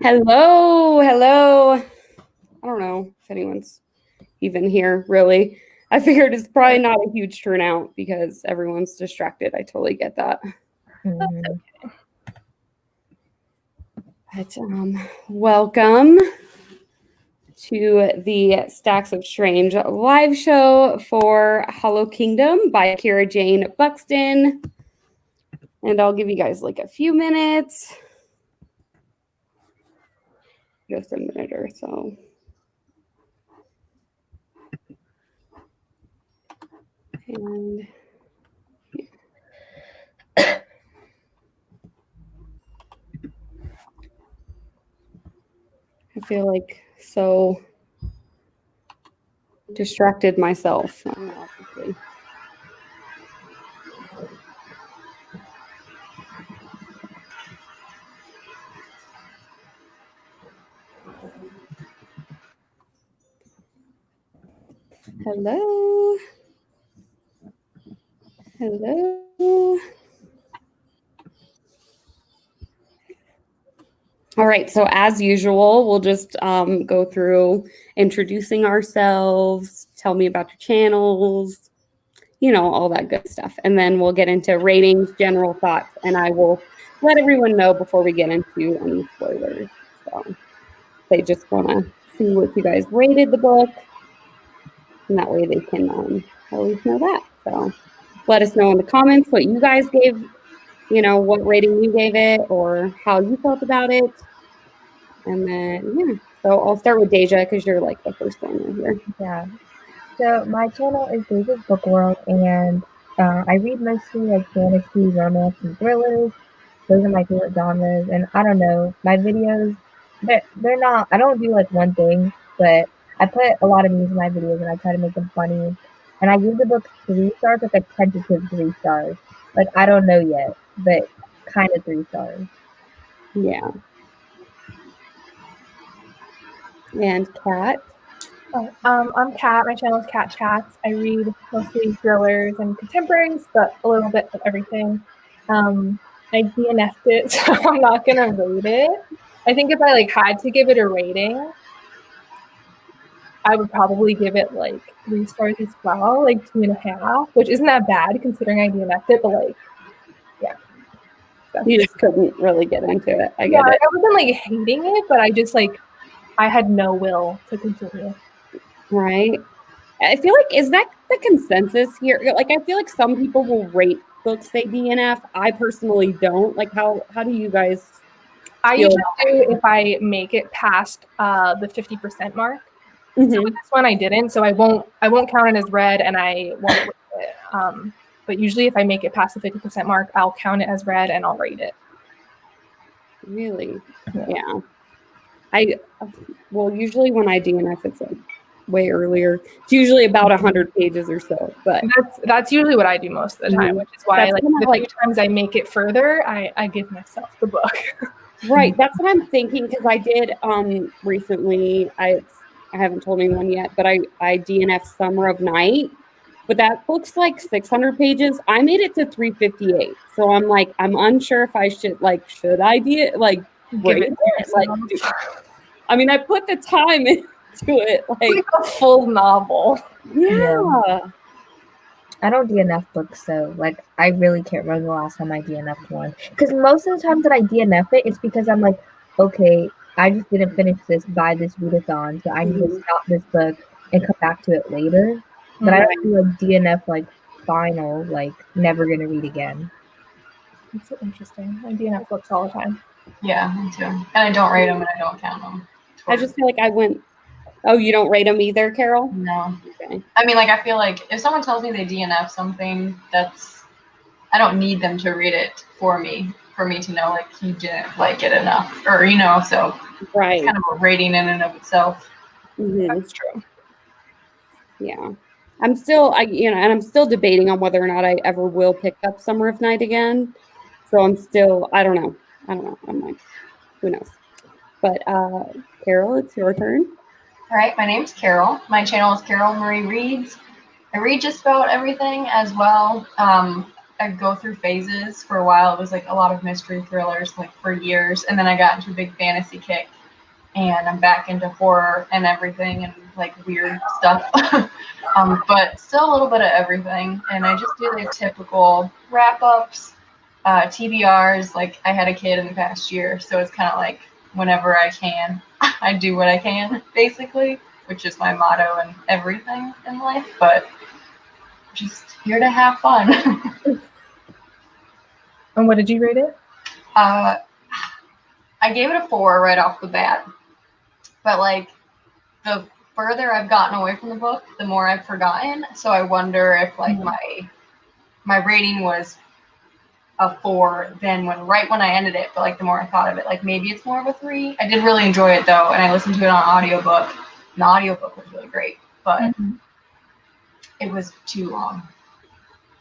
Hello. I don't know if anyone's even here, really. I figured it's probably not a huge turnout because everyone's distracted. I totally get that. Mhm. But welcome to the Stacks of Strange live show for Hollow Kingdom by Kira Jane Buxton. And I'll give you guys like a few minutes. Just a minute or so. And I feel like so distracted myself. Obviously. Hello. All right, so as usual, we'll just go through introducing ourselves, tell me about your channels, all that good stuff. And then we'll get into ratings, general thoughts, and I will let everyone know before we get into any spoilers. So they just want to see what you guys rated the book, and that way they can always know that. So let us know in the comments what you guys gave, what rating you gave it or how you felt about it. And then, so I'll start with Daijah because you're like the first one here. Yeah. So my channel is Daijah's Book World, and I read mostly like fantasy, romance, and thrillers. Those are my favorite genres. And I don't know, my videos, they're not. I don't do like one thing, but I put a lot of memes in my videos, and I try to make them funny. And I give the book 3 stars, like a tentative 3 stars. Like I don't know yet, but kind of 3 stars. Yeah. And Kat. I'm Kat. My channel is Kat Chats. I read mostly thrillers and contemporaries, but a little bit of everything. I DNF'd it, so I'm not gonna rate it. I think if I had to give it a rating, I would probably give it 3 stars as well, 2.5, which isn't that bad considering I DNF'd it, but yeah. You just couldn't really get into it. I get it. I wasn't hating it, but I just I had no will to continue. Right. I feel like, is that the consensus here? I feel like some people will rate books they DNF. I personally don't. How do you guys I usually do if I make it past the 50% mark. So with this one I didn't, so I won't count it as read, and I won't rate it. But usually if I make it past the 50% mark, I'll count it as read and I'll rate it. Really? Yeah. Usually when I DNF, it's way earlier. It's usually about 100 pages or so, but that's usually what I do most of the time, which is why the few times I make it further, I give myself the book. Right. That's what I'm thinking, because I did recently, I haven't told anyone yet, but I DNF Summer of Night, but that book's 600 pages. I made it to 358. So I'm unsure if I should I rate it? I mean, I put the time into it, like a full novel. Yeah. I don't DNF books, so I really can't remember the last time I DNF'd one. Because most of the times that I DNF it, it's because I'm okay, I just didn't finish this by this readathon, so I need to stop this book and come back to it later. But I don't do DNF final, never gonna read again. That's so interesting. I DNF books all the time. Yeah, me too. And I don't rate them and I don't count them. I just feel like I went. Oh, you don't rate them either, Carol? No. Okay. I mean, I feel like if someone tells me they DNF something, I don't need them to read it for me to know he didn't like it enough, or so right. It's kind of a rating in and of itself. That's true. Yeah. I'm still, and I'm still debating on whether or not I ever will pick up Summer of Night again. So I'm still, I don't know. I'm who knows? But Carol, it's your turn. All right, my name's Carol. My channel is Carol Marie Reads. I read just about everything as well. I I'd go through phases. For a while, it was like a lot of mystery thrillers, like for years, and then I got into a big fantasy kick, and I'm back into horror and everything, and like weird stuff. But still a little bit of everything, and I just do the typical wrap-ups, TBRs. Like I had a kid in the past year, so it's kind of like whenever I can, I do what I can, basically, which is my motto and everything in life. But just here to have fun. And what did you rate it? I gave it a 4 right off the bat, but like the further I've gotten away from the book, the more I've forgotten. So I wonder if like my rating was a 4 then right when I ended it, but like the more I thought of it, like maybe it's more of a 3. I did really enjoy it though, and I listened to it on audiobook. And the audiobook was really great, but it was too long.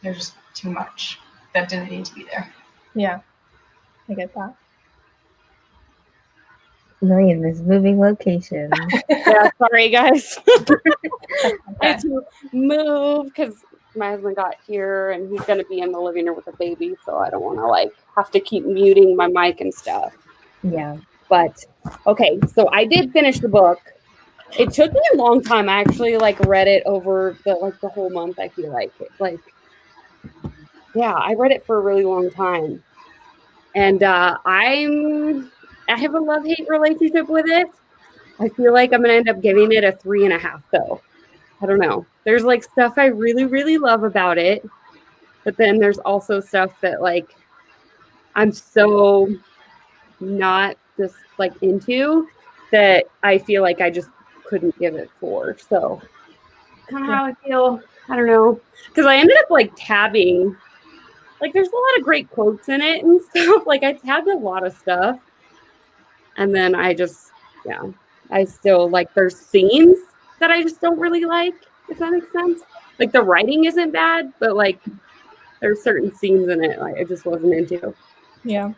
There's just too much that didn't need to be there. Yeah, I get that. Raine is moving location. Yeah, sorry guys. I had to move because my husband got here and he's gonna be in the living room with the baby, so I don't want to like have to keep muting my mic and stuff. Yeah. But okay, so I did finish the book. It took me a long time. I actually like read it over the whole month. I feel like I read it for a really long time, and I have a love-hate relationship with it. I feel like I'm gonna end up giving it a 3.5 though. I don't know. There's like stuff I really, really love about it, but then there's also stuff that like I'm so not just like into that I feel like I just couldn't give it 4. So kind of how I feel. I don't know, because I ended up like tabbing. Like there's a lot of great quotes in it and stuff. Like I tabbed a lot of stuff, and then I still like there's scenes that I just don't really like, if that makes sense. Like the writing isn't bad, but like there's certain scenes in it like I just wasn't into. Yeah.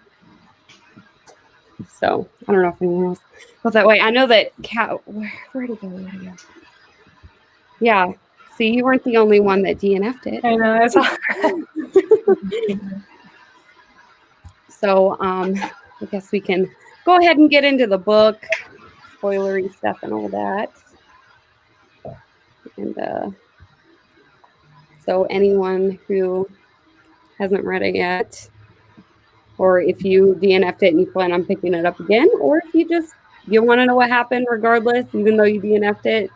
So I don't know if anyone else felt that way. I know that where'd it go? Yeah. See, you weren't the only one that DNF'd it. I know. That's all. So I guess we can go ahead and get into the book, spoilery stuff and all that. And so anyone who hasn't read it yet, or if you DNF'd it and you plan on picking it up again, or if you want to know what happened regardless, even though you DNF'd it,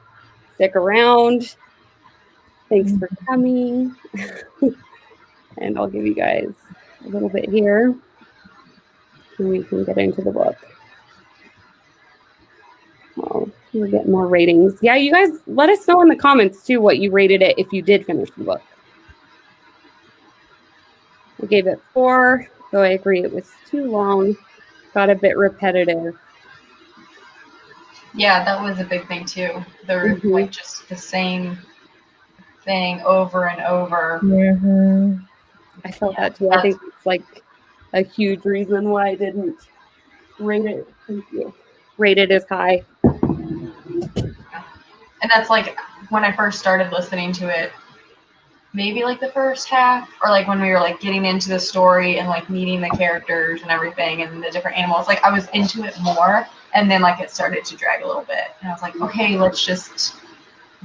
stick around. Thanks for coming. And I'll give you guys a little bit here, and we can get into the book. Oh, we're getting more ratings. Yeah, you guys let us know in the comments too what you rated it if you did finish the book. I gave it 4, though I agree it was too long. Got a bit repetitive. Yeah, that was a big thing too. They're like just the same thing over and over. Mm-hmm. I felt that too. I think it's like a huge reason why I didn't rate it. Thank you. Rate it as high. And that's like when I first started listening to it, maybe like the first half, or like when we were like getting into the story and like meeting the characters and everything and the different animals, like I was into it more, and then like it started to drag a little bit, and I was like, okay, let's just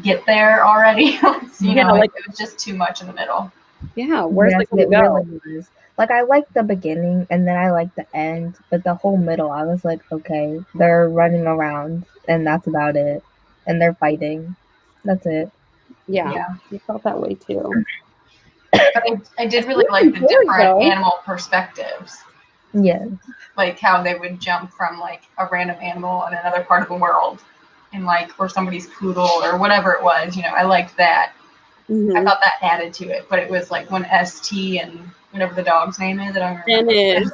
get there already. You know, like it was just too much in the middle. Yeah, where's Yes, it going to go? really was. Like I liked the beginning and then I liked the end, but the whole middle I was like, okay, they're running around and that's about it. And they're fighting. That's it. Yeah. I felt that way too. But I did really like the different animal perspectives. Yeah. Like how they would jump from like a random animal in another part of the world, and like or somebody's poodle or whatever it was, you know, I liked that. I thought that added to it, but it was like when ST and whatever the dog's name is, I don't remember. Dennis.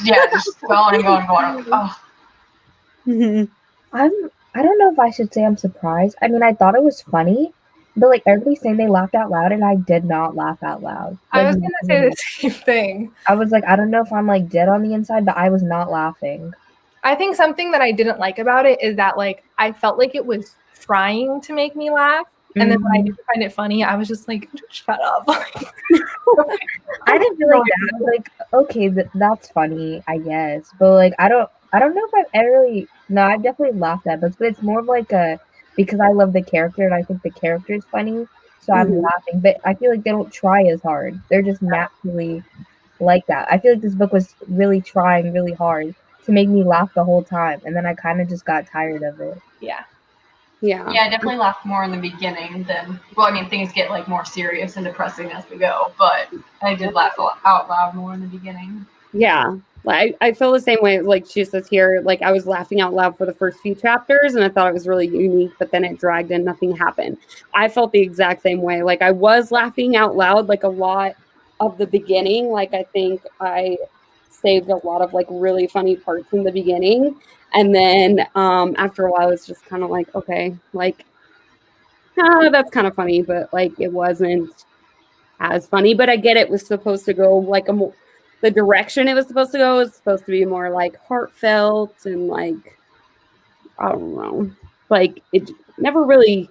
Yeah, just going. Oh. I don't know if I should say I'm surprised. I mean, I thought it was funny, but like everybody's saying they laughed out loud, and I did not laugh out loud. I Like, was gonna say the same thing. I was like, I don't know if I'm like dead on the inside, but I was not laughing. I think something that I didn't like about it is that like I felt like it was trying to make me laugh, And then when I did find it funny, I was just like, shut up. I didn't feel like that. I was like, okay, that's funny, I guess. But like, I don't know if I've ever really. No, I've definitely laughed at books, but it's more of like because I love the character and I think the character is funny, so I'm laughing. But I feel like they don't try as hard. They're just naturally like that. I feel like this book was really trying really hard to make me laugh the whole time, and then I kind of just got tired of it. Yeah. Yeah. Yeah, I definitely laughed more in the beginning than, well, I mean, things get like more serious and depressing as we go, but I did laugh out loud more in the beginning. Yeah. I feel the same way. Like she says here, like I was laughing out loud for the first few chapters and I thought it was really unique, but then it dragged and nothing happened. I felt the exact same way. Like I was laughing out loud like a lot of the beginning. Like I think I saved a lot of like really funny parts in the beginning. And then after a while it's just kind of like, okay, like that's kind of funny, but like it wasn't as funny. But I get it was supposed to go like the direction it was supposed to go is supposed to be more like heartfelt and like I don't know, like it never really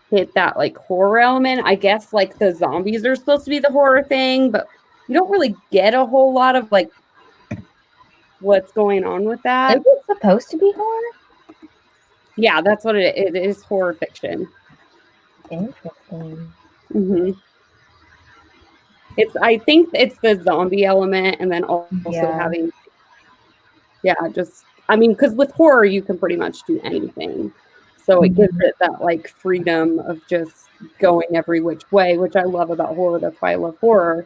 hit that like horror element. I guess like the zombies are supposed to be the horror thing, but you don't really get a whole lot of like what's going on with that. Is it supposed to be horror? Yeah, that's what it is, horror fiction. Interesting. I think it's the zombie element and then also having just I mean, because with horror you can pretty much do anything. So it gives it that like freedom of just going every which way, which I love about horror. That's why I love horror.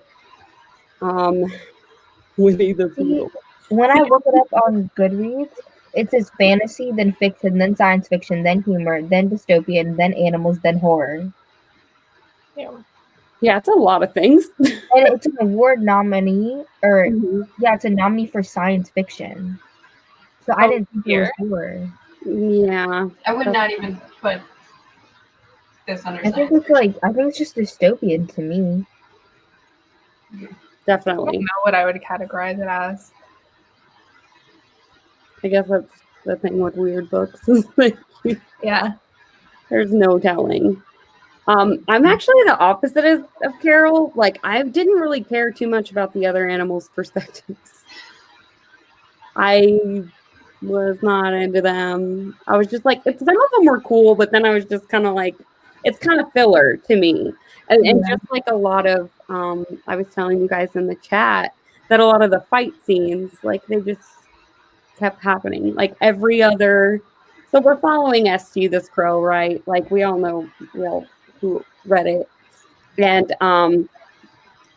Winnie the Pooh. When I look it up on Goodreads, it says fantasy, then fiction, then science fiction, then humor, then dystopian, then animals, then horror. Yeah, it's a lot of things. And it's an award nominee, or it's a nominee for science fiction. So I didn't think it was horror. Yeah, I would not even put this under. I think it's just dystopian to me. Definitely. I don't know what I would categorize it as. I guess that's the thing with weird books. Yeah. There's no telling. I'm actually the opposite of Carol. Like, I didn't really care too much about the other animals' perspectives. I was not into them. I was just like, some of them were cool, but then I was just kind of like, it's kind of filler to me. And just like a lot of, I was telling you guys in the chat that a lot of the fight scenes, like they just kept happening. Like every other, so we're following ST, this crow, right? Like we all know, who read it. And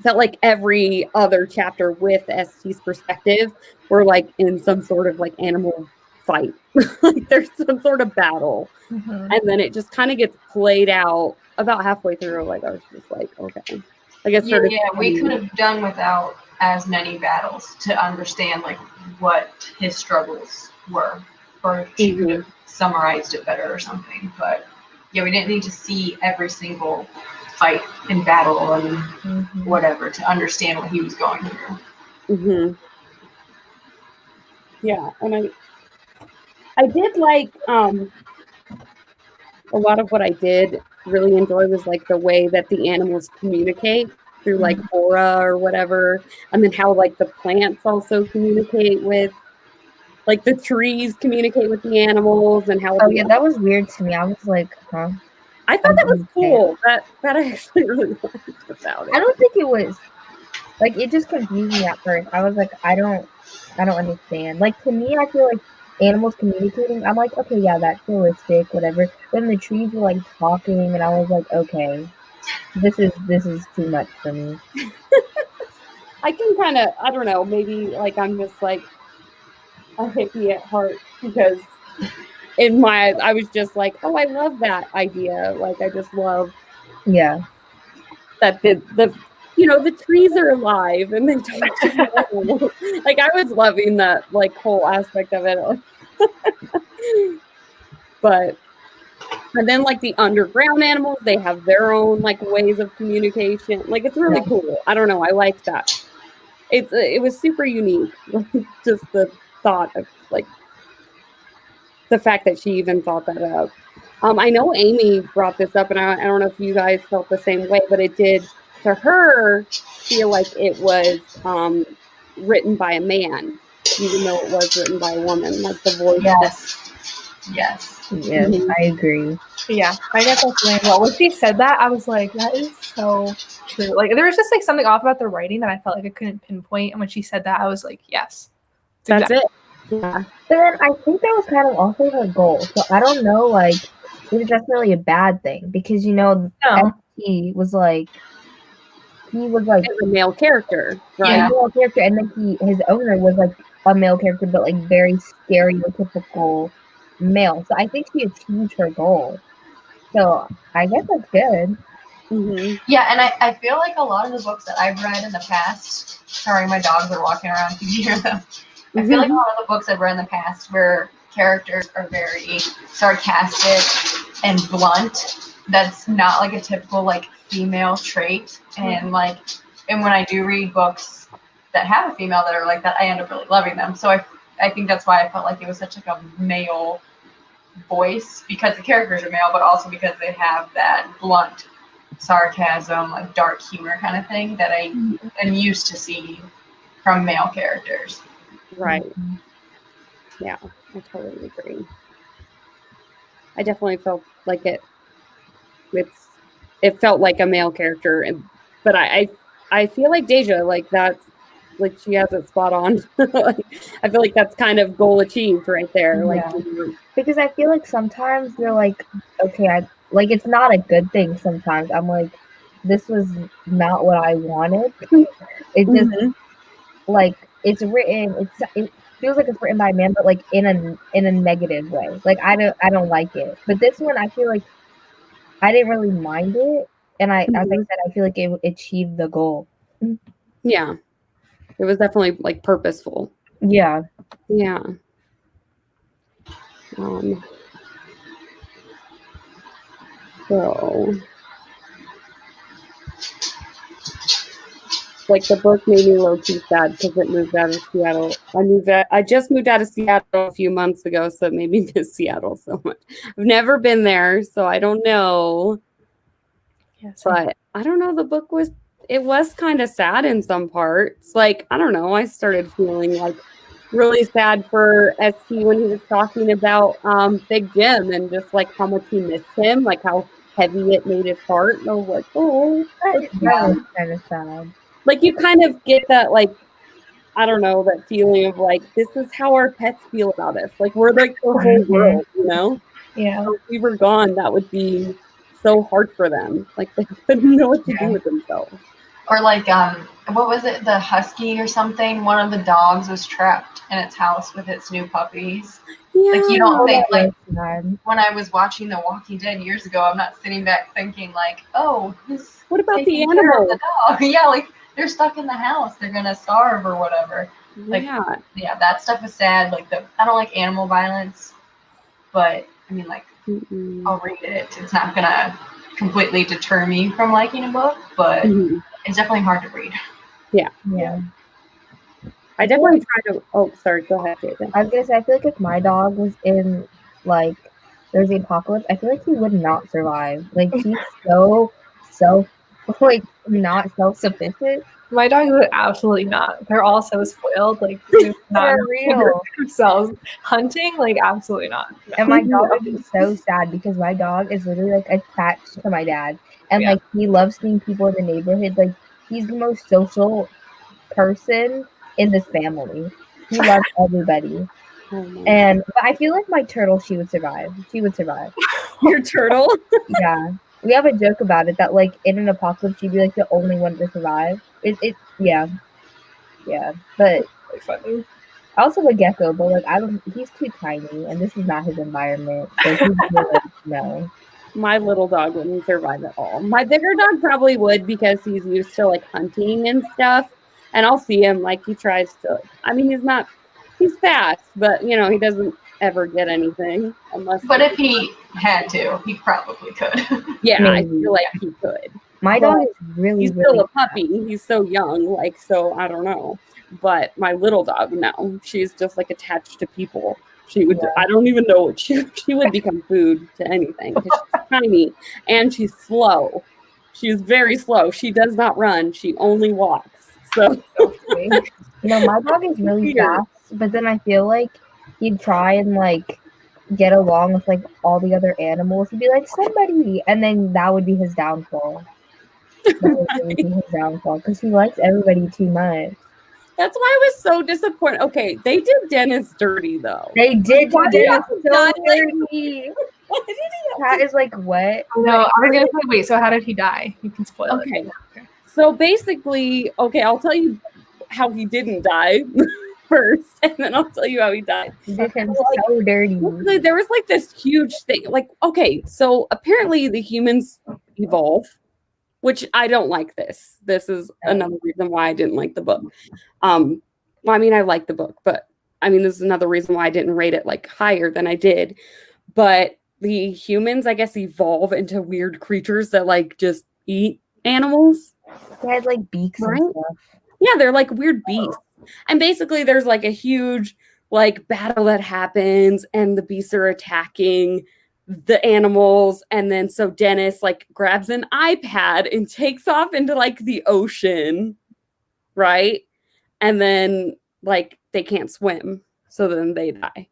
felt like every other chapter with ST's perspective were like in some sort of like animal fight. Like there's some sort of battle. And then it just kind of gets played out about halfway through. Like I was just like, okay. I guess we could have done without as many battles to understand like what his struggles were, or she could have summarized it better or something. But yeah, we didn't need to see every single fight and battle and whatever to understand what he was going through. Yeah, and I did like a lot of what I did really enjoy was like the way that the animals communicate through like aura or whatever, and then how like the plants also communicate with, like the trees communicate with the animals, and how that was weird to me. I was like, huh? I thought that was cool. That I actually really liked about it. I don't think it was like, it just confused me at first. I was like, I don't understand. Like to me, I feel like animals communicating, I'm like, okay, yeah, that's realistic, whatever. Then the trees were like talking, and I was like, okay, this is too much for me. I can kind of, I don't know, maybe like I'm just like a hippie at heart, because in my eyes, I was just like, oh, I love that idea. Like, I just love that the trees are alive and they talk to animals. Like, I was loving that like whole aspect of it. But and then like the underground animals, they have their own like ways of communication. Like it's really cool. I don't know. I like that. It was super unique. Just the thought of like the fact that she even thought that up. I know Amy brought this up, and I don't know if you guys felt the same way, but it did to her feel like it was written by a man, even though it was written by a woman. Like the voice. Yes. Yes, I agree. Yeah, I guess that's really well. When she said that, I was like, that is so true. Like, there was just like something off about the writing that I felt like I couldn't pinpoint. And when she said that, I was like, yes. That's it. Yeah. But then I think that was kind of also her goal. So I don't know, like, it was definitely a bad thing because, you know, No. he was like As a male character, right? a male character, and then his owner was like a male character, but like very stereotypical male. So I think she achieved her goal. So I guess that's good. Mm-hmm. Yeah, and I feel like a lot of the books that I've read in the past, sorry, my dogs are walking around, you can hear them. I feel like a lot of the books I've read in the past where characters are very sarcastic and blunt. That's not like a typical like female trait. And like, and when I do read books that have a female that are like that, I end up really loving them. So I think that's why I felt like it was such like a male voice, because the characters are male, but also because they have that blunt sarcasm, like dark humor kind of thing that I am used to seeing from male characters. Right. Yeah, I totally agree. I definitely felt like it felt like a male character, but I feel like Daijah, like that's like she has it spot on. Like, I feel like that's kind of goal achieved right there. Like, because I feel like sometimes you're like, okay, like it's not a good thing. Sometimes I'm like, this was not what I wanted. It just like it's written. It feels like it's written by a man, but like in a negative way. Like I don't like it. But this one, I feel like I didn't really mind it, and as I said, I feel like it achieved the goal. Yeah, it was definitely like purposeful. Yeah. Yeah. So, like the book made me low-key sad because it moved out of Seattle. I just moved out of Seattle a few months ago, so it made me miss Seattle so much. I've never been there, so I don't know. Yes, but I don't know. The book was kind of sad in some parts. Like, I don't know. I started feeling like really sad for ST when he was talking about Big Jim and just like how much he missed him, like how heavy it made his heart. And I was like, oh, that was kind of sad. Like you kind of get that, like, I don't know, that feeling of like, this is how our pets feel about us. Like we're like the whole world, you know? Yeah. So if we were gone, that would be so hard for them. Like they couldn't know what to do with themselves. Or like, what was it? The husky or something? One of the dogs was trapped in its house with its new puppies. Yeah. Like you don't think like when I was watching The Walking Dead years ago, I'm not sitting back thinking like, oh, what about the animal? The dog? Yeah, like they're stuck in the house. They're gonna starve or whatever. Like, yeah, that stuff is sad. Like I don't like animal violence, but I mean, like, I'll read it. It's not gonna completely deter me from liking a book, but it's definitely hard to read. Yeah. I definitely try to. Oh, sorry. Go ahead, Jason. I was gonna say, I feel like if my dog was in like there's the apocalypse, I feel like he would not survive. Like he's so like not self-sufficient. My dogs would absolutely not. They're all so spoiled. Like they're not real themselves. Hunting, like absolutely not. No. And my dog would be so sad because my dog is literally like attached to my dad, and like he loves seeing people in the neighborhood. Like he's the most social person in this family. He loves everybody. But I feel like my turtle, she would survive. She would survive. Your turtle? Yeah. We have a joke about it that like in an apocalypse she'd be like the only one to survive. Yeah. But it's funny. I also have a gecko, but like he's too tiny and this is not his environment. So he's like, no. My little dog wouldn't survive at all. My bigger dog probably would because he's used to like hunting and stuff. And I'll see him like he tries to. I mean, he's fast, but you know, he doesn't ever get anything unless. But if he had to, he probably could. Yeah, I feel like he could. My dog is really. He's still a puppy. He's so young, like, so I don't know. But my little dog, no, she's just like attached to people. She would. I don't even know what she would become food to anything because she's tiny and she's slow. She is very slow. She does not run. She only walks. So no, my dog is really fast, but then I feel like he'd try and like get along with like all the other animals. He'd be like somebody, and then that would be his downfall. That would really be his downfall because he likes everybody too much. That's why I was so disappointed. Okay, they did Dennis dirty though. They did do Dennis so Like, dirty. Cat is like what? No, I was gonna say, wait. So how did he die? You can spoil it. So basically, okay, I'll tell you how he didn't die first, and then I'll tell you how he died. He did him so dirty. There was like this huge thing. Like, okay, so apparently the humans evolve, which I don't like this. This is another reason why I didn't like the book. Well, I mean, I like the book, but I mean, this is another reason why I didn't rate it like higher than I did. But the humans, I guess, evolve into weird creatures that like just eat animals. They had like beaks and stuff. Yeah, they're like weird beasts. And basically there's like a huge like battle that happens and the beasts are attacking the animals. And then so Dennis like grabs an iPad and takes off into like the ocean, right? And then like they can't swim. So then they die.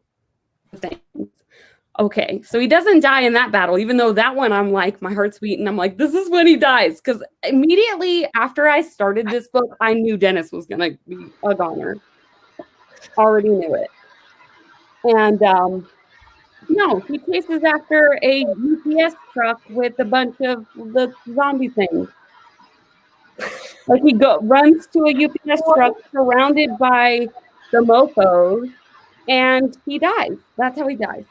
Okay, so he doesn't die in that battle, even though that one I'm like, my heart's beating. I'm like, this is when he dies. Because immediately after I started this book, I knew Dennis was going to be a goner. Already knew it. And no, he chases after a UPS truck with a bunch of the zombie things. Like he runs to a UPS truck surrounded by the mofos, and he dies. That's how he dies.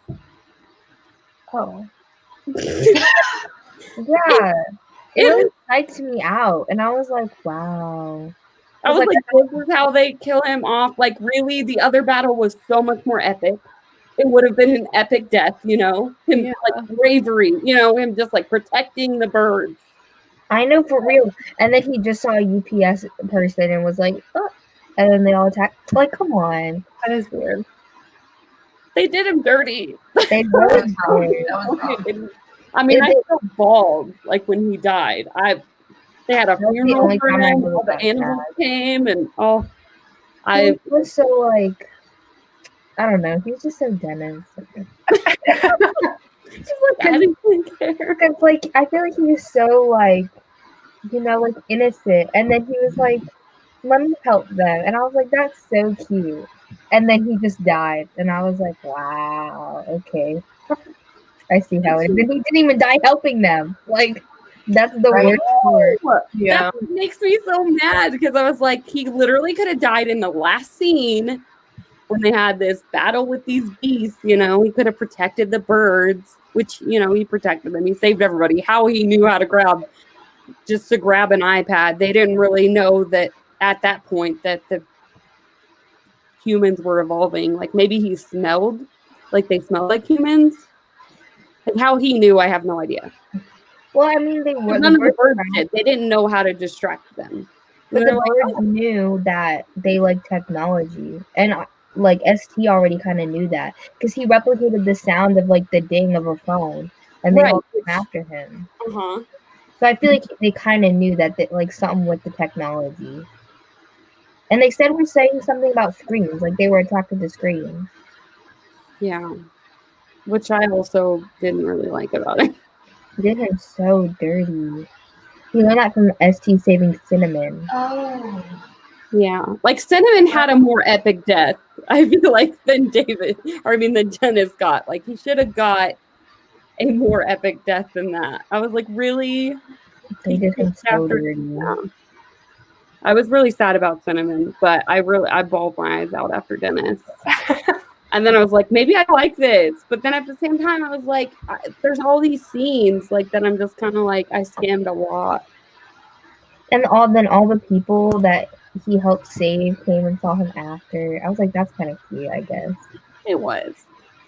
Oh. Yeah. It really psyched me out. And I was like, wow. I was like, this is how they kill him off. Like, really, the other battle was so much more epic. It would have been an epic death, you know? Him, like, bravery, you know? Him just, like, protecting the birds. I know, for real. And then he just saw a UPS person and was like, oh. And then they all attacked. Like, come on. That is weird. They did him dirty. They really did. I mean, I felt bald like when he died. They had a funeral for him. All the animals came, and he was so like, I don't know. He was just so Dennis. Just like I didn't care. Because like I feel like he was so like, you know, like innocent, and then he was like, let me help them, and I was like, that's so cute. And then he just died, and I was like, wow, okay. I see how it is. And he didn't even die helping them. Like, that's the worst part. Yeah. That makes me so mad because I was like, he literally could have died in the last scene when they had this battle with these beasts, you know. He could have protected the birds, which, you know, he protected them. He saved everybody. How he knew how to grab an iPad. They didn't really know that at that point that the humans were evolving. Like maybe he smelled like they smelled like humans. Like how he knew, I have no idea. Well, I mean, they were. None of the birds did. They didn't know how to distract them. But the birds knew that they like technology, and like ST already kind of knew that because he replicated the sound of like the ding of a phone, and they all came after him. So I feel like they kind of knew that like something with the technology. And they said we're saying something about screens, like they were attracted to screens. Yeah, which I also didn't really like about it. Did him so dirty. He learned that from ST saving Cinnamon. Oh. Yeah, like Cinnamon had a more epic death, I feel like, than than Dennis got. Like he should have got a more epic death than that. I was like, really? They did him so dirty. Yeah. I was really sad about Cinnamon, but I bawled my eyes out after Dennis. And then I was like, maybe I like this. But then at the same time, I was like, there's all these scenes like that I'm just kind of like, I skimmed a lot. And all the people that he helped save came and saw him after. I was like, that's kind of cute, I guess. It was.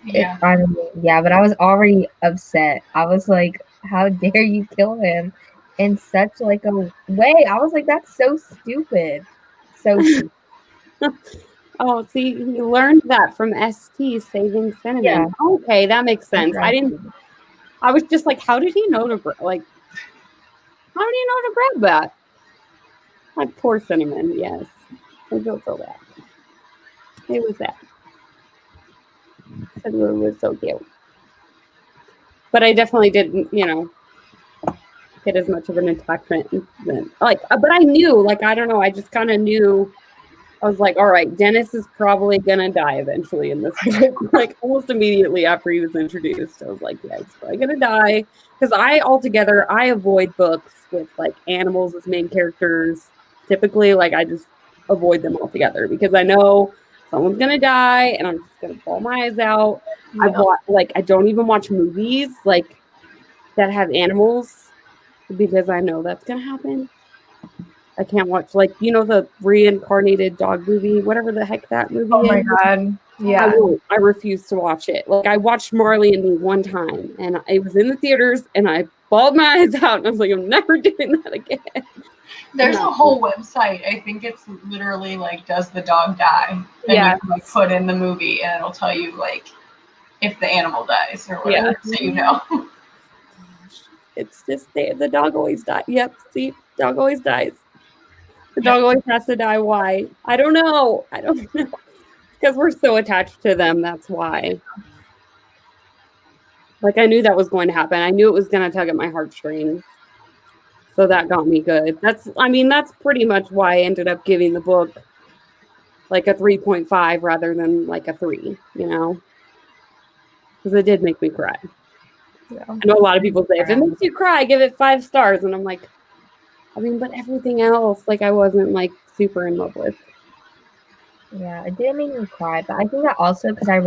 Yeah. But I was already upset. I was like, how dare you kill him in such like a way? I was like, that's so stupid. So stupid. Oh, see, you learned that from ST Saving Cinnamon. Yeah. Okay, that makes sense. That's right. I was just like, how did he know to how did he know to grab that? Like poor Cinnamon, yes. I feel so bad. It was that. Cinnamon was so cute. But I definitely didn't, get as much of an attachment. But I knew, I don't know, I just kind of knew. I was like, all right, Dennis is probably going to die eventually in this book. Almost immediately after he was introduced. I was like, yeah, he's probably going to die. Because I avoid books with animals as main characters. Typically, I just avoid them altogether because I know someone's going to die and I'm just going to bawl my eyes out. Yeah. I don't even watch movies that have animals because I know that's going to happen. I can't watch the reincarnated dog movie, whatever the heck that movie Oh my is. god. Yeah. I refuse to watch it. I watched Marley and Me one time and it was in the theaters and I bawled my eyes out and I was like, I'm never doing that again. There's a whole website. I think it's literally does the dog die? And Yeah. you can put in the movie and it'll tell you if the animal dies or whatever. Yeah. So you know. Gosh, it's just the dog always dies. Yep, see, dog always dies. The dog always has to die. Why? I don't know. Because we're so attached to them. That's why. I knew that was going to happen. I knew it was going to tug at my heartstrings. So that got me good. That's pretty much why I ended up giving the book a 3.5 rather than a 3, because it did make me cry. Yeah. I know a lot of people say, if it makes you cry, give it 5 stars. And I'm like, but everything else, I wasn't super in love with. Yeah, it didn't make me cry, but I think that also because I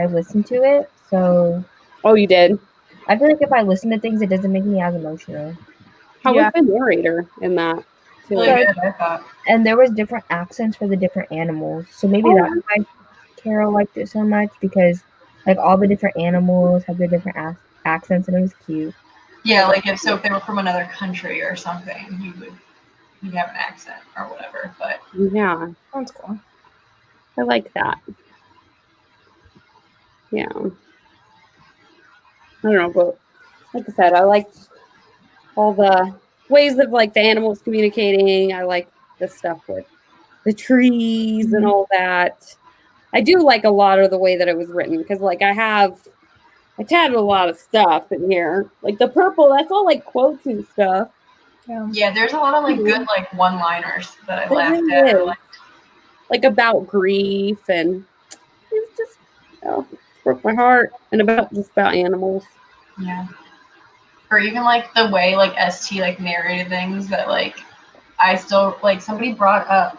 listened to it, so. Oh, you did? I feel like if I listen to things, it doesn't make me as emotional. How was the narrator in that? Really good, I thought. And there was different accents for the different animals, so maybe that's why Carol liked it so much because all the different animals have their different accents, and it was cute. Yeah, if they were from another country or something, you'd have an accent or whatever. But yeah, That's cool. I like that. Yeah. I don't know, but like I said, I liked all the ways of the animals communicating. I like the stuff with the trees and all that. I do like a lot of the way that it was written because I tabbed a lot of stuff in here. The purple, that's all quotes and stuff. Yeah, there's a lot of good one-liners that I laughed really at. About grief and it was just broke my heart and about animals. Yeah. Or even the way ST narrated things that I still somebody brought up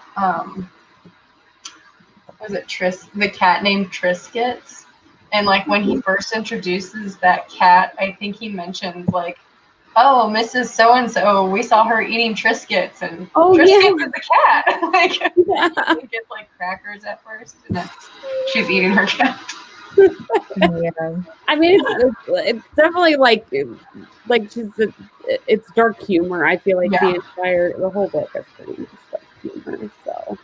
was it the cat named Triscuits, and when he first introduces that cat, I think he mentions oh, Mrs. So and so, we saw her eating Triscuits, and Triscuits is the cat. She gets crackers at first, and then she's eating her cat. Yeah. It's definitely it's dark humor. I feel the whole book is pretty much dark humor. So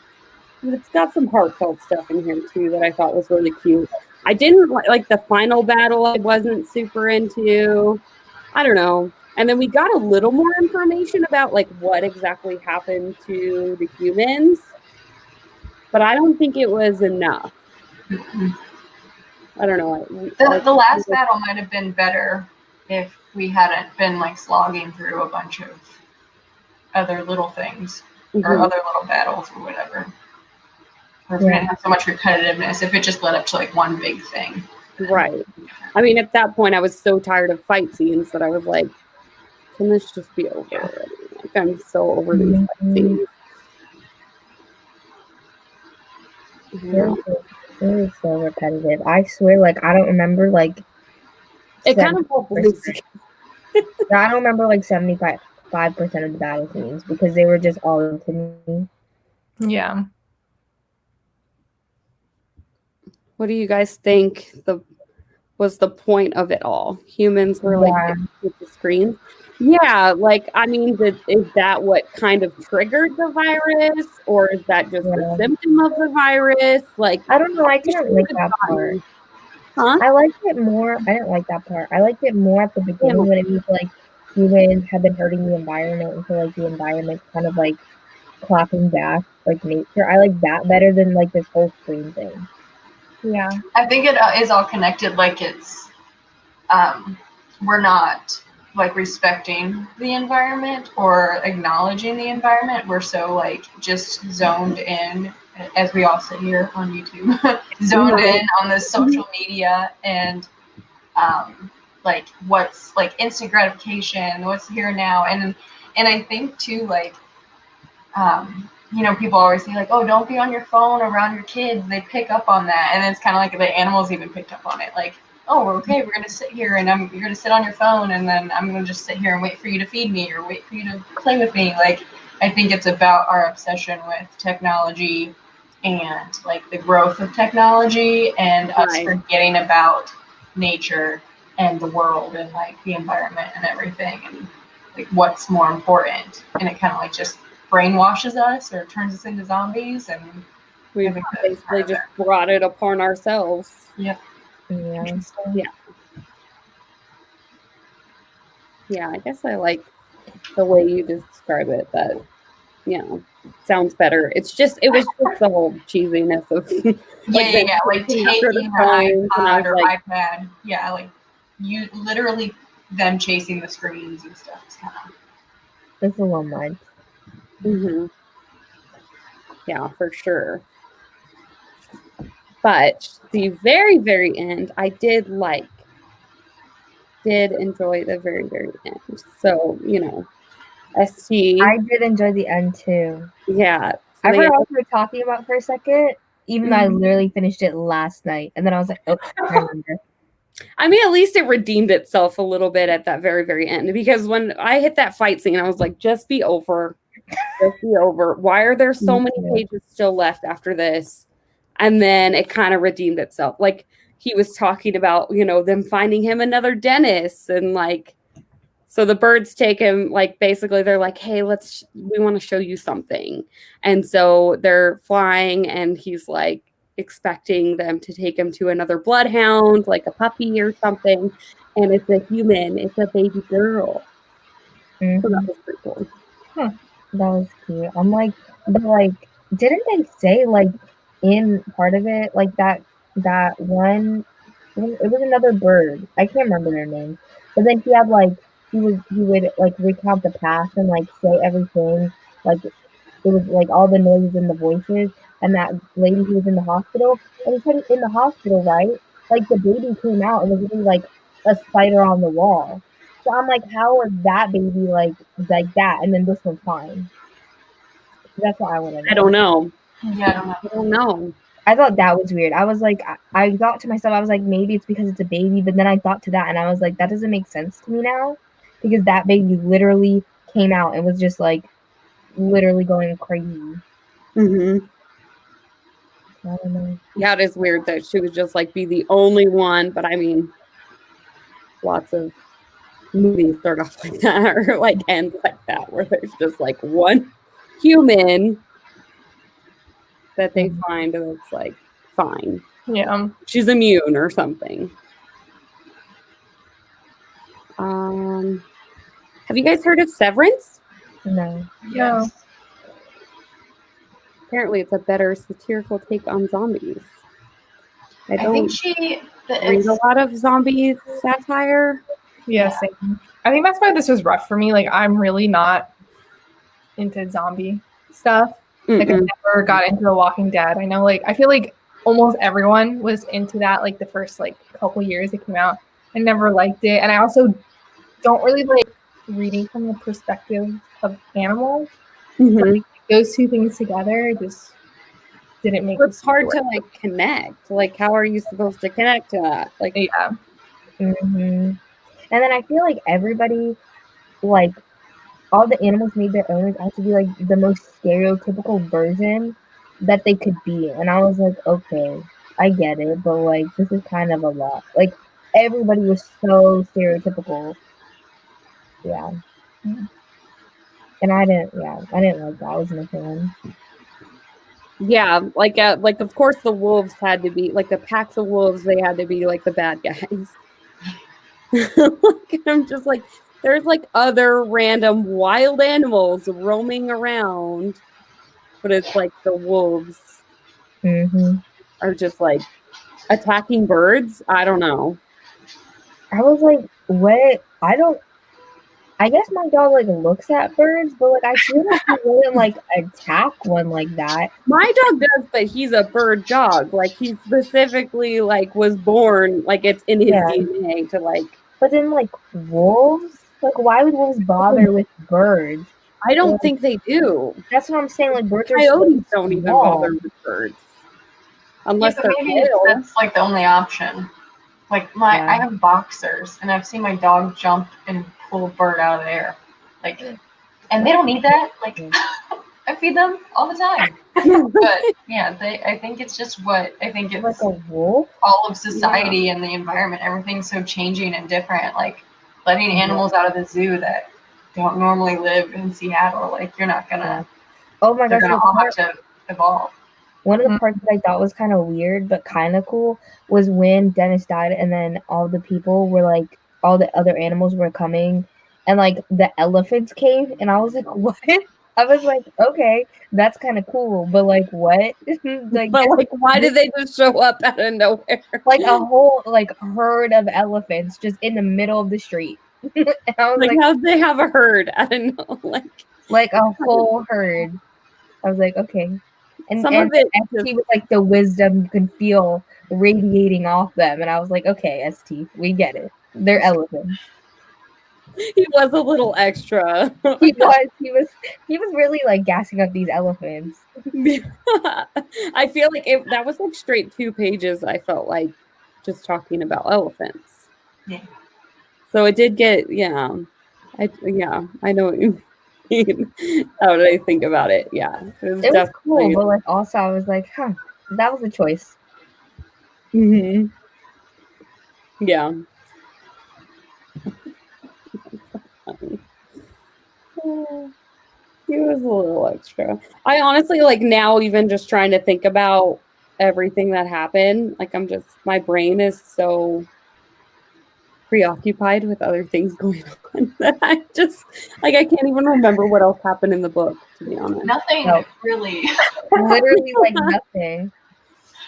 it's got some heartfelt stuff in here too that I thought was really cute. I didn't like the final battle. I wasn't super into. I don't know. And then we got a little more information about what exactly happened to the humans, but I don't think it was enough. I don't know. The last battle might have been better if we hadn't been slogging through a bunch of other little things or other little battles or whatever. Or if we didn't have so much repetitiveness, if it just led up to one big thing. Right. At that point, I was so tired of fight scenes that I was like, can this just be over already? I'm so over these fight scenes. It was so repetitive. I swear, I don't remember, it kind of felt I don't remember, 75% of the battle scenes because they were just all into me. Yeah. What do you guys think the was the point of it all. Humans were like Yeah. with the screens. Yeah, like I mean, is that what kind of triggered the virus, or is that just a Yeah. symptom of the virus? Like, I don't know. I we didn't should like have that part. gotten- Huh? I liked it more. I didn't like that part. I liked it more at the Yeah. beginning when it was like humans have been hurting the environment, and so like the environment kind of like clapping back like nature. I like that better than like this whole screen thing. Yeah. I think it is all connected. Like it's, we're not like respecting the environment or acknowledging the environment. We're so like just zoned in, as we all sit here on YouTube, zoned in on this social media and like what's like instant gratification, what's here now, and I think too like you know, people always say like, oh, don't be on your phone around your kids. They pick up on that, and it's kind of like the animals even picked up on it. Like, oh, okay, we're gonna sit here and you're gonna sit on your phone, and then I'm gonna just sit here and wait for you to feed me or wait for you to play with me. Like, I think it's about our obsession with technology and like the growth of technology and us Right. forgetting about nature and the world and like the environment and everything and like what's more important. And it kind of like just brainwashes us or turns us into zombies, and We I think that's basically part of just it. brought it upon ourselves. Yeah. Yeah. Yeah, I guess I like the way you describe it. That, you know, sounds better. It was just the whole cheesiness of Like taking after taking the the phones, and I iPod was or like, iPad. Yeah, like you literally them chasing the screens and stuff. It's kind of It's a little much. mhm. Yeah, for sure. But the very, very end, I did enjoy the very, very end. So, you know, ST, I did enjoy the end too. yeah. So I they, forgot what we were talking about for a second, even though I literally finished it last night, and then I was like, oh, I remember. I mean, at least it redeemed itself a little bit at that very, very end, because when I hit that fight scene, I was like, just be over. Just be over. Why are there so many pages still left after this? And then it kind of redeemed itself. Like, he was talking about, you know, them finding him another dentist, and like, so the birds take him, like, basically they're like, hey, we want to show you something. And so they're flying, and he's like expecting them to take him to another bloodhound, like a puppy or something. And it's a human, it's a baby girl. So that was pretty cool. That was cute. I'm like, but like, didn't they say like in part of it, like that one, it was another bird. I can't remember their name, but then he had like he would like recount the past and like say everything, like it was like all the noises and the voices, and that lady who was in the hospital, and he said in the hospital, right? Like the baby came out and was literally like a spider on the wall. So I'm like, how is that baby like that, and then this one's fine? That's what I want to know. I don't know. yeah, I don't know. I thought that was weird. I was like, I thought to myself, I was like, maybe it's because it's a baby, but then I thought to that, and I was like, that doesn't make sense to me now, because that baby literally came out and was just like, literally going crazy. Mm-hmm. I don't know. Yeah, it is weird that she would just like be the only one, but I mean, lots of movies start off like that or like end like that, where there's just like one human that they find that's like fine. Yeah. She's immune or something. Have you guys heard of Severance? No. Yeah. Apparently it's a better satirical take on zombies. I I don't think read a lot of zombie satire. Yeah, same. I think that's why this was rough for me. Like, I'm really not into zombie stuff. Like, I Mm-mm. never got into The Walking Dead. I know, like, I feel like almost everyone was into that, like, the first, like, couple years it came out. I never liked it. And I also don't really like reading from the perspective of animals. Mhm. Like, those two things together just didn't make It's this hard work. to like connect. Like, how are you supposed to connect to that? Like, Yeah. And then I feel like everybody, like, all the animals made their owners out to be like the most stereotypical version that they could be. And I was like, okay, I get it, but like, this is kind of a lot. Like, everybody was so stereotypical. Yeah. And I didn't like that. I wasn't a fan. Yeah, like of course the wolves had to be like the packs of wolves. They had to be like the bad guys. Like, I'm just like, there's like other random wild animals roaming around, but it's like the wolves are just like attacking birds. I don't know. I was like, what? I guess my dog like looks at birds, but like I feel like he wouldn't like attack one like that. My dog does, but he's a bird dog. Like he specifically like was born like it's in his DNA to like. But then like wolves, like why would wolves bother with birds? I don't think they do. That's what I'm saying. Like birds are coyotes don't even bother with birds unless they're maybe that's like the only option. Like I have boxers, and I've seen my dog jump and pull a bird out of the air, like, and they don't eat that. Like, I feed them all the time. But yeah, I think it's just what I think it's like a wolf. All of society and the environment, everything's so changing and different. Like letting animals out of the zoo that don't normally live in Seattle. Like you're not gonna. Oh my gosh! They're gonna all have to evolve. One of the parts that I thought was kind of weird but kind of cool was when Dennis died, and then all the people were like, all the other animals were coming, and like the elephants came, and I was like, what? I was like, okay, that's kind of cool, but like, what? Like, but like, why did they just show up out of nowhere? Like a whole like herd of elephants just in the middle of the street. And I was like, how'd they have a herd? I don't know, like a whole herd. I was like, okay. And some of it ST was like the wisdom you can feel radiating off them, and I was like, okay, ST, we get it. They're elephants. He was a little extra. He was really like gassing up these elephants. I feel like that was like straight 2 pages. I felt like just talking about elephants. Yeah. So it did get I know what you mean. How did I think about it? Yeah, it was cool, but like also I was like, huh, that was a choice. Yeah. He was a little extra. I honestly like now even just trying to think about everything that happened. Like my brain is so preoccupied with other things going on that I just like I can't even remember what else happened in the book, to be honest. Nothing really. Literally like nothing.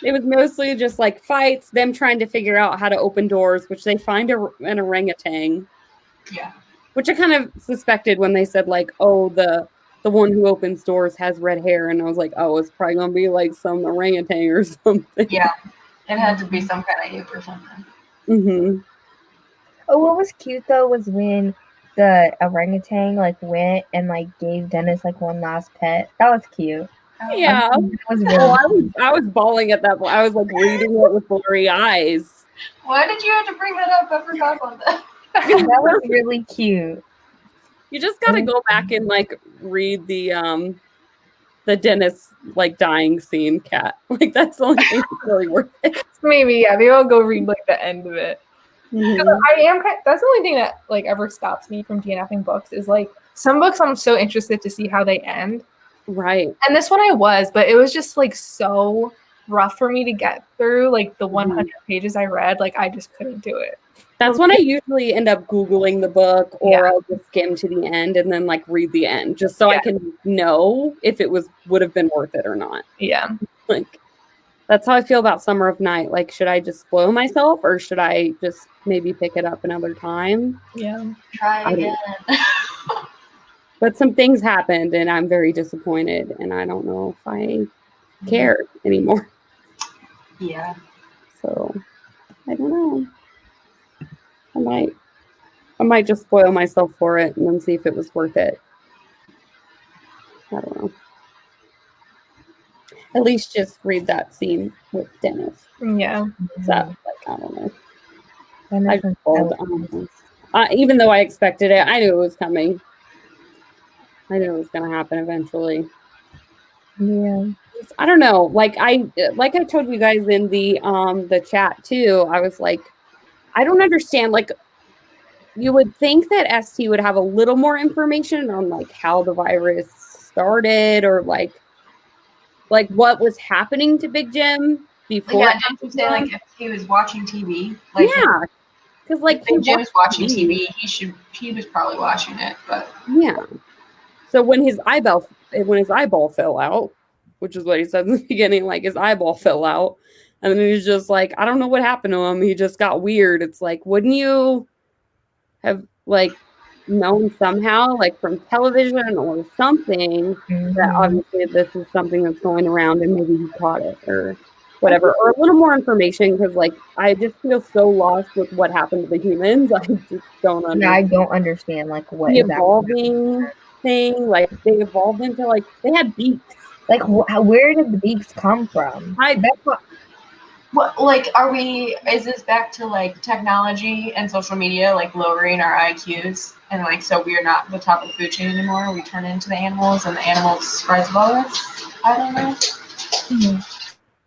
It was mostly just like fights, them trying to figure out how to open doors, which they find an orangutan. Yeah. Which I kind of suspected when they said like, oh, the one who opens doors has red hair, and I was like, oh, it's probably gonna be like some orangutan or something. Yeah, it had to be some kind of ape or something. Oh, what was cute though was when the orangutan like went and like gave Dennis like one last pet. That was cute. Yeah, I was bawling at that point. I was like reading it with blurry eyes. Why did you have to bring that up? I forgot about that. That was really cute. You just got to go back and like read the Dennis like dying scene, Kat. Like that's the only thing that's really worth it. Maybe I'll go read like the end of it. That's the only thing that like ever stops me from DNFing books is like some books I'm so interested to see how they end. Right. And this one I was, but it was just like so rough for me to get through. Like the 100 pages I read, like I just couldn't do it. That's when I usually end up Googling the book, or I'll just skim to the end and then like read the end just so I can know if it would have been worth it or not. Yeah. Like that's how I feel about Summer of Night. Like, should I just spoil myself or should I just maybe pick it up another time? Yeah. Try again. But some things happened and I'm very disappointed and I don't know if I care anymore. Yeah. So I don't know. I might just spoil myself for it and then see if it was worth it. I don't know. At least just read that scene with Dennis. Yeah. So, like, I don't know. Even though I expected it, I knew it was coming. I knew it was going to happen eventually. Yeah. I don't know. Like I told you guys in the chat too. I was like, I don't understand. Like, you would think that ST would have a little more information on like how the virus started or like what was happening to Big Jim before. Yeah, didn't you say like if he was watching TV? Like, yeah, because like if Big Jim's watching TV. He was probably watching it, but Yeah. So when his eyeball fell out, which is what he said in the beginning, like his eyeball fell out, and then he's just like, I don't know what happened to him. He just got weird. It's like, wouldn't you have like known somehow, like from television or something, that obviously this is something that's going around and maybe you caught it or whatever, or a little more information, because like I just feel so lost with what happened to the humans. I just don't understand. Yeah, I don't understand like what the exactly evolving thing. Like they evolved into like they had beaks. like where did the beaks come from? That's what. what, like, is this back to like technology and social media, like lowering our IQs, and like so we're not the top of the food chain anymore? We turn into the animals, and the animals rise above us. I don't know.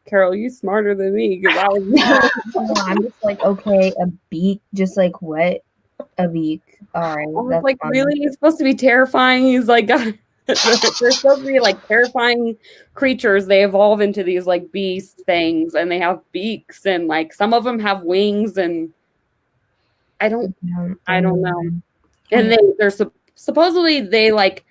Carol, you smarter than me because I was. I'm just like, okay, a beak, just like what? A beak. All right. I was like, really? He's supposed to be terrifying. He's like, God. They're supposed to be like terrifying creatures. They evolve into these like beast things, and they have beaks, and like some of them have wings, and I don't know. And they're supposedly they like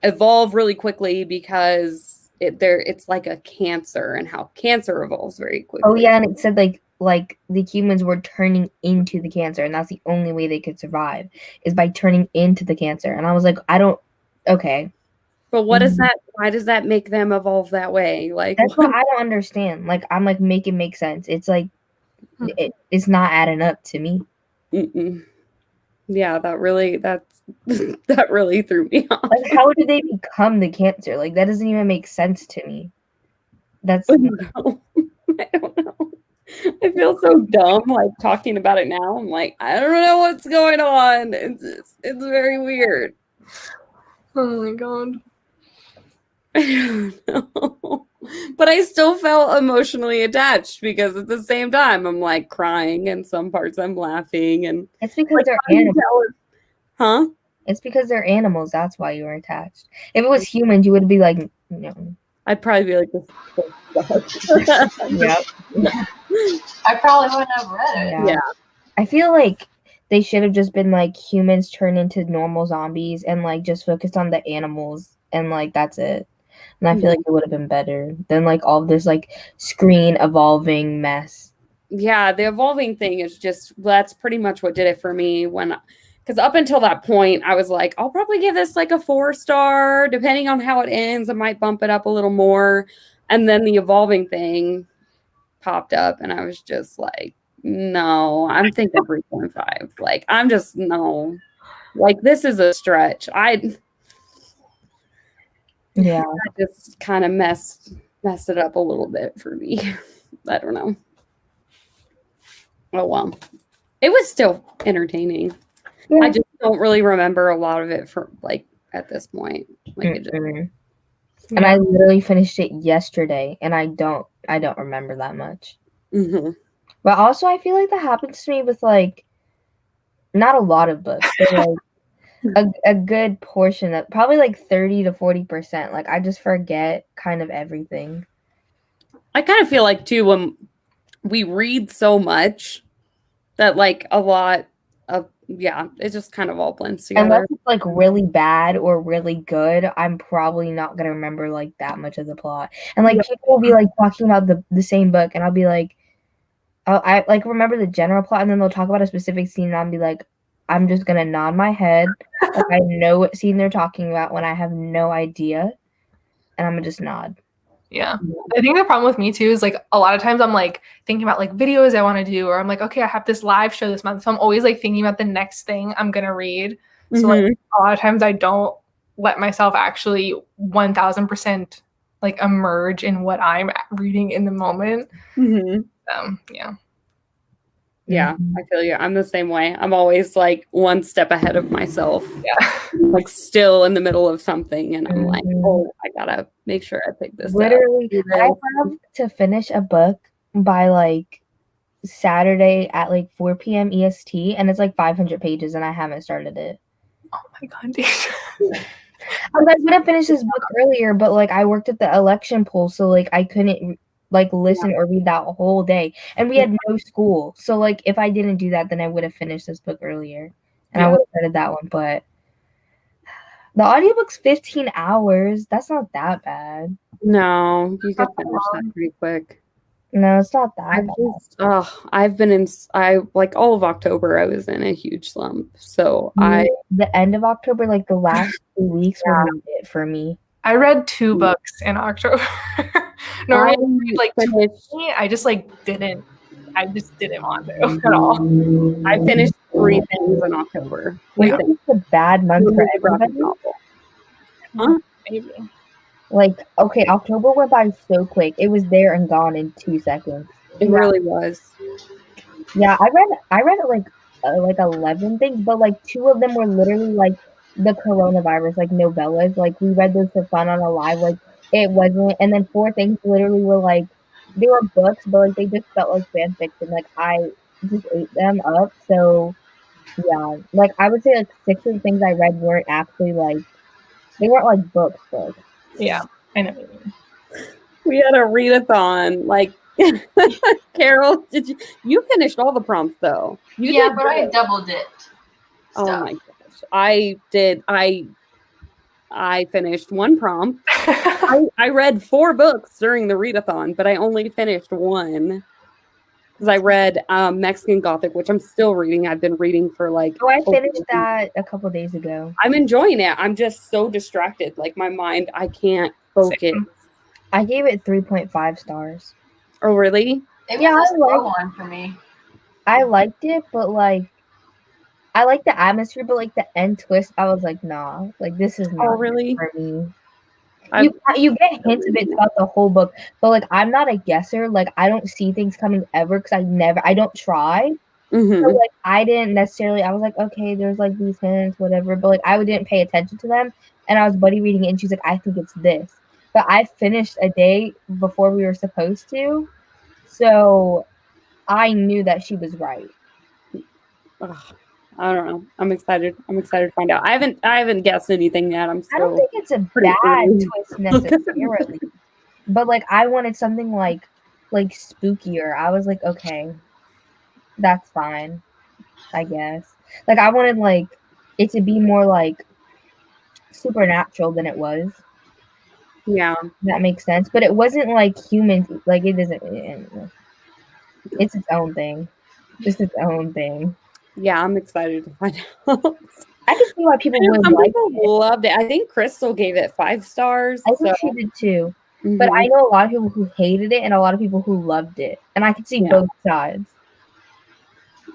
evolve really quickly because it's like a cancer, and how cancer evolves very quickly. Oh yeah, and it said like the humans were turning into the cancer, and that's the only way they could survive is by turning into the cancer. And I was like, okay. But what is that? Why does that make them evolve that way? Like that's what I don't understand. Like I'm like make it make sense. It's like it's not adding up to me. Yeah, that really threw me off. Like how did they become the cancer? Like that doesn't even make sense to me. That's I don't know. I feel so dumb like talking about it now. I'm like, I don't know what's going on. It's very weird. Oh my god. I don't know. But I still felt emotionally attached because at the same time I'm like crying, and some parts I'm laughing, and it's because they're animals. Huh? It's because they're animals. That's why you were attached. If it was humans, you would be like, no. I'd probably be like, this. Yep. I probably wouldn't have read it. Yeah. I feel like they should have just been like humans turn into normal zombies and like just focused on the animals and like that's it. And I feel like it would have been better than like all this like screen evolving mess. Yeah, the evolving thing is that's pretty much what did it for me because up until that point, I was like, I'll probably give this like a 4-star. Depending on how it ends, I might bump it up a little more. And then the evolving thing popped up, and I was just like, no, I'm thinking 3.5. Like, I'm just, no. Like, this is a stretch. I just kind of messed it up a little bit for me. I don't know. Oh, well. It was still entertaining. Yeah. I just don't really remember a lot of it for like at this point. Like and I literally finished it yesterday, and I don't remember that much. But also, I feel like that happens to me with like not a lot of books, but like a good portion of probably like 30 to 40%. Like I just forget kind of everything. I kind of feel like too when we read so much that like a lot of it just kind of all blends together. Unless it's like really bad or really good, I'm probably not gonna remember like that much of the plot. And like people will be like talking about the same book, and I'll be like, I like remember the general plot, and then they'll talk about a specific scene, and I'll be like, I'm just gonna nod my head, like I know what scene they're talking about when I have no idea, and I'm gonna just nod. Yeah. I think the problem with me too is like a lot of times I'm like thinking about like videos I want to do, or I'm like, okay, I have this live show this month. So I'm always like thinking about the next thing I'm going to read. So like a lot of times I don't let myself actually 1000% like emerge in what I'm reading in the moment. Yeah, I feel you. I'm the same way. I'm always like one step ahead of myself. Yeah. Like still in the middle of something, and I'm like, oh, I gotta make sure I pick this literally up. I have to finish a book by like Saturday at like 4 p.m. EST, and it's like 500 pages, and I haven't started it. Oh my god, Daijah. I was gonna finish this book earlier, but like I worked at the election poll, so like I couldn't like listen or read that whole day, and we had no school. So like if I didn't do that, then I would have finished this book earlier, and I would have started that one. But the audiobook's 15 hours. That's not that bad. No, you could finish that pretty quick. No, it's not that bad. I've been in, like all of October, I was in a huge slump. So the end of October, like the last 2 weeks were not it for me. I read 2 books in October. Normally, I read like 20. I just didn't want to at all. I finished 3 things in October. It's a bad month for everybody. Huh? Maybe. Like, okay, October went by so quick. It was there and gone in 2 seconds. It really was. Yeah, I read like 11 things, but like 2 of them were literally like the coronavirus, like novellas. Like we read those for fun on a live. Like it wasn't, and then 4 things literally were like they were books, but like they just felt like fan fiction. Like I just ate them up. So yeah, like I would say like 6 of the things I read weren't actually like they weren't like books. Yeah, I know what you mean. We had a readathon. Like Carol, you finished all the prompts though? Yeah, but I double dipped. Oh my gosh. I did. I finished 1 prompt. I read 4 books during the readathon, but I only finished 1. Because I read Mexican Gothic, which I'm still reading. I've been reading for like... Oh, I finished that a couple days ago. I'm enjoying it. I'm just so distracted. Like my mind, I can't focus. Same. I gave it 3.5 stars. Oh, really? It was a slow one for me. I liked it, but like... I like the atmosphere, but like the end twist, I was like, nah. Like this is not really for me. You get hints of it throughout the whole book, but like I'm not a guesser. Like I don't see things coming ever because I don't try. Mm-hmm. So like I didn't necessarily. I was like, okay, there's like these hints, whatever. But like I didn't pay attention to them, and I was buddy reading it, and she's like, I think it's this. But I finished a day before we were supposed to, so I knew that she was right. Ugh. I don't know. I'm excited. to find out. I haven't guessed anything yet. I don't think it's a bad twist necessarily, but like I wanted something like spookier. I was like, okay, that's fine, I guess. Like I wanted like it to be more like supernatural than it was. Yeah, that makes sense. But it wasn't like human. Like it doesn't. It's its own thing. Just its own thing. Yeah, I'm excited to find out. I can see why people would like it. Loved it. I think Crystal gave it 5 stars. I think she did too. Mm-hmm. But I know a lot of people who hated it and a lot of people who loved it. And I could see both sides.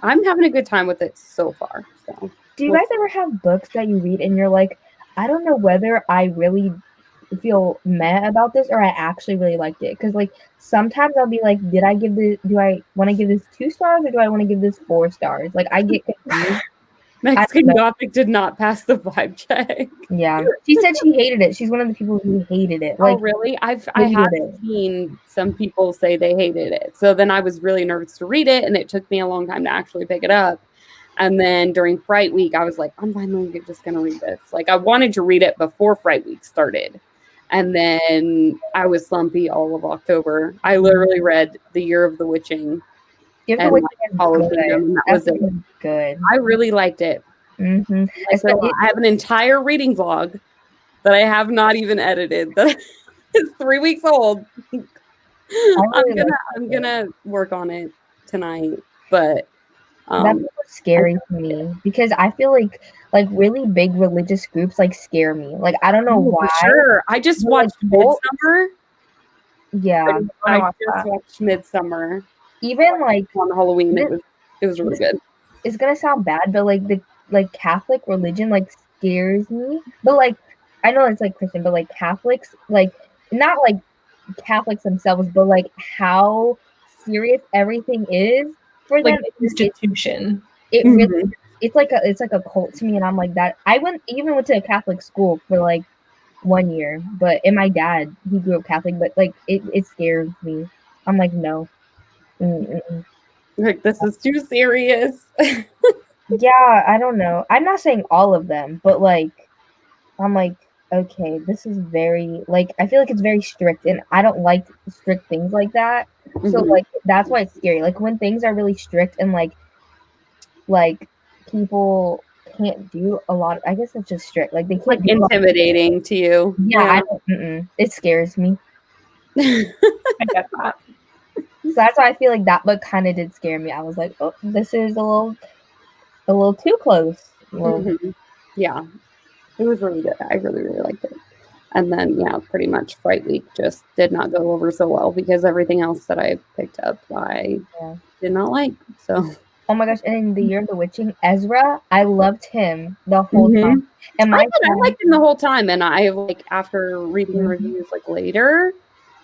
I'm having a good time with it so far. So do you guys ever have books that you read and you're like, I don't know whether I really feel meh about this or I actually really liked it? Because like sometimes I'll be like, do I want to give this 2 stars or do I want to give this 4 stars? Like I get confused. Mexican Gothic did not pass the vibe check. Yeah, she said she hated it. She's one of the people who hated it. Like, oh really? I have seen some people say they hated it. So then I was really nervous to read it, and it took me a long time to actually pick it up. And then during Fright Week, I was like, I'm finally just gonna read this. Like I wanted to read it before Fright Week started. And then I was slumpy all of October. I literally read The Year of the Witching. And that was it. Good. I really liked it. Mm-hmm. I have an entire reading vlog that I have not even edited. That is 3 weeks old. I'm gonna work on it tonight. But that was scary to me because I feel like really big religious groups like scare me. Like I don't know why. Sure. I just watched Midsummer. Yeah. I just watched Midsummer. Even like on Halloween, it was really good. It's gonna sound bad, but like the Catholic religion like scares me. But like I know it's like Christian, but like Catholics, like not like Catholics themselves, but like how serious everything is for like them. The institution. It really it's like a cult to me, and I'm like that. I went to a Catholic school for like 1 year, and my dad, he grew up Catholic, but like it scares me. I'm like no. Mm-mm. Like, this is too serious. Yeah, I don't know. I'm not saying all of them, but like, I'm like, okay, this is very like I feel like it's very strict, and I don't like strict things like that. So Mhm. like that's why it's scary. Like when things are really strict and like people can't do a lot. I guess it's just strict. Like they Like can't do a lot. intimidating to you. Yeah, I don't. It scares me. I get that. So that's why I feel like that book kind of did scare me. I was like, oh, this is a little too close. Well, Mhm. Yeah, it was really good. I really, really liked it. And then, yeah, pretty much Fright Week just did not go over so well because everything else that I picked up, I yeah. did not like. So, Oh my gosh! And in the Year of the Witching, Ezra, I loved him the whole Mhm. time. And I my did. I friend, liked him the whole time. And I, like, after reading Mhm. reviews, like, later,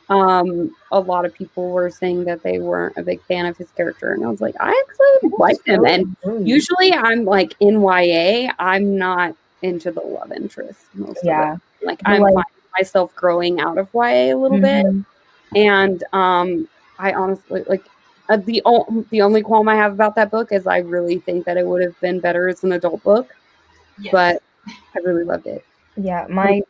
a lot of people were saying that they weren't a big fan of his character. And I was like, I actually liked him. And usually I'm like in YA, I'm not into the love interest most of yeah, it. Like, but I'm like, finding myself growing out of YA a little bit. mhm. And I honestly like the only qualm I have about that book is I really think that it would have been better as an adult book, Yes. but I really loved it. Yeah, my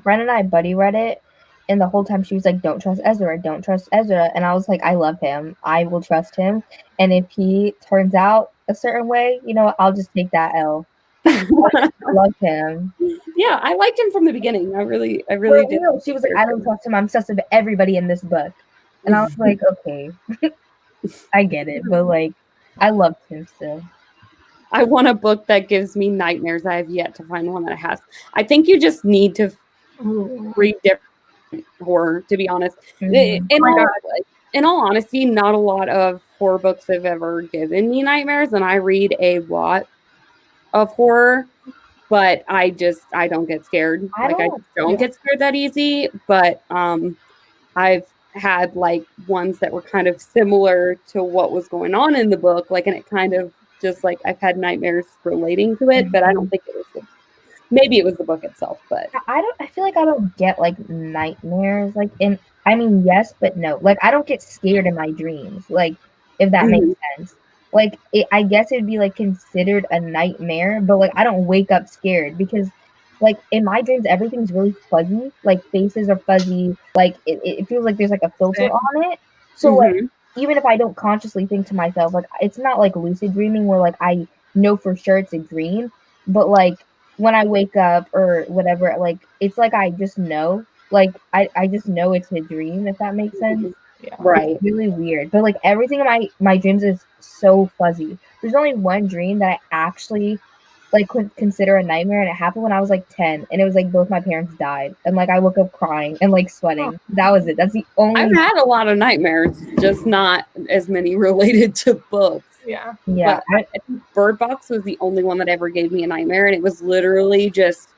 friend and I buddy read it, and the whole time she was like, "Don't trust Ezra, don't trust Ezra," and I was like, "I love him. I will trust him, and if he turns out a certain way, you know, I'll just take that L." I love him. Yeah, I liked him from the beginning. I really Well, did. she was like, "I don't trust him. I'm obsessed with everybody in this book," and I was like, "Okay, I get it," but like, I loved him still. I want a book that gives me nightmares. I have yet to find one that has. I think you just need to read different horror, to be honest. Mhm. In all honesty, not a lot of horror books have ever given me nightmares, and I read a lot of horror, but I don't get scared. I Like, I don't. don't get scared that easy, but I've had like ones that were kind of similar to what was going on in the book, like, and it kind of just like I've had nightmares relating to it, but I don't think it was maybe it was the book itself, but I don't. I feel like I don't get like nightmares. Like in. I mean, yes, but no. Like I don't get scared in my dreams. Like if that makes sense. Like I guess it'd be like considered a nightmare, but like I don't wake up scared because, like in my dreams, everything's really fuzzy. Like faces are fuzzy. Like it feels like there's like a filter on it. So like even if I don't consciously think to myself, like it's not like lucid dreaming where like I know for sure it's a dream, but like when I wake up or whatever, like it's like I just know. Like I just know it's a dream, if that makes sense. Yeah. right. It's really weird. But like everything in my dreams is so fuzzy. There's only one dream that I actually like could consider a nightmare, and it happened when I was like 10, and it was like both my parents died, and like I woke up crying and like sweating. That was it. That's the only. I've had a lot of nightmares, just not as many related to books. Yeah. Yeah. But I think Bird Box was the only one that ever gave me a nightmare, and it was literally just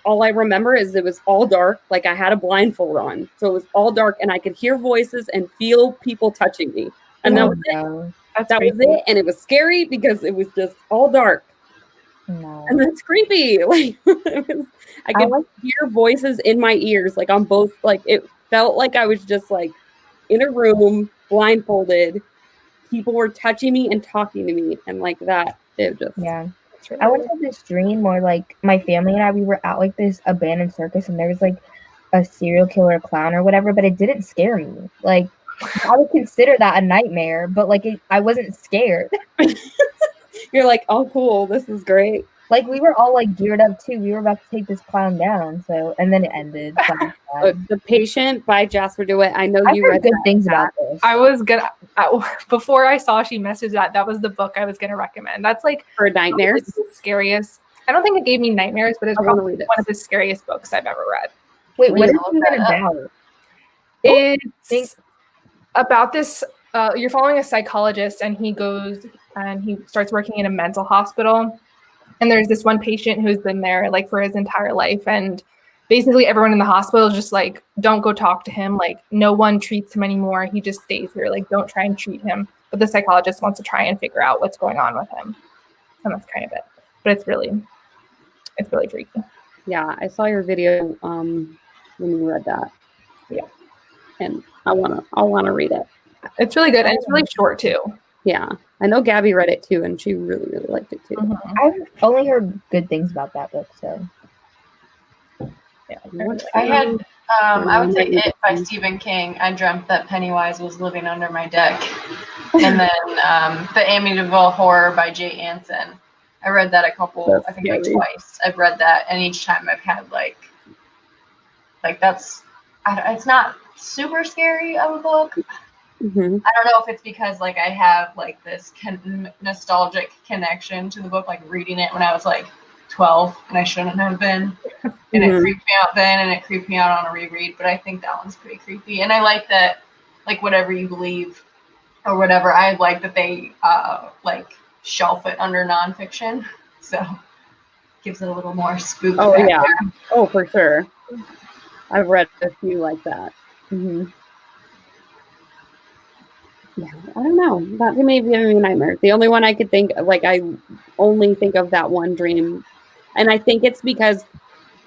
all I remember is it was all dark. Like I had a blindfold on, so it was all dark, and I could hear voices and feel people touching me, and that was it. That was it, and it was scary because it was just all dark. No. And it's creepy. Like I could hear voices in my ears, like on both. Like it felt like I was just like in a room, blindfolded. People were touching me and talking to me, and like that. It just I went to this dream where like my family and I we were at like this abandoned circus, and there was like a serial killer clown or whatever, but it didn't scare me. Like I would consider that a nightmare, but like I wasn't scared. You're like, oh, cool, this is great. Like we were all like geared up too. We were about to take this clown down, so and then it ended. The Patient by Jasper DeWitt. I know you read good things about this. I was gonna before I saw she messaged that was the book I was gonna recommend. That's like for nightmares. The scariest. I don't think it gave me nightmares, but it's probably one of the scariest books I've ever read. Wait, what is it even about? It's about this. You're following a psychologist, and he goes and he starts working in a mental hospital. And there's this one patient who's been there like for his entire life, and basically everyone in the hospital is just like, don't go talk to him. Like no one treats him anymore. He just stays here. Like don't try and treat him. But the psychologist wants to try and figure out what's going on with him. And that's kind of it. But it's really freaky. Yeah, I saw your video when you read that. Yeah. And I wanna read it. It's really good, and it's really short too. Yeah, I know Gabby read it too, and she really, really liked it too. Mhm. I've only heard good things about that book, so. Yeah, I had, I would say It by Stephen King. I dreamt that Pennywise was living under my deck. And then the Amityville Horror by Jay Anson. I read that I think like twice. I've read that, and each time I've had like that's, it's not super scary of a book. Mm-hmm. I don't know if it's because like I have like this nostalgic connection to the book, like reading it when I was like 12 and I shouldn't have been. And it creeped me out then, and it creeped me out on a reread. But I think that one's pretty creepy. And I like that, like, whatever you believe or whatever, I like that they like shelf it under nonfiction. So gives it a little more spook. Oh yeah. There. Oh, for sure. I've read a few like that. Mm-hmm. Yeah, I don't know. That may be a nightmare. The only one I could think, like, I only think of that one dream, and I think it's because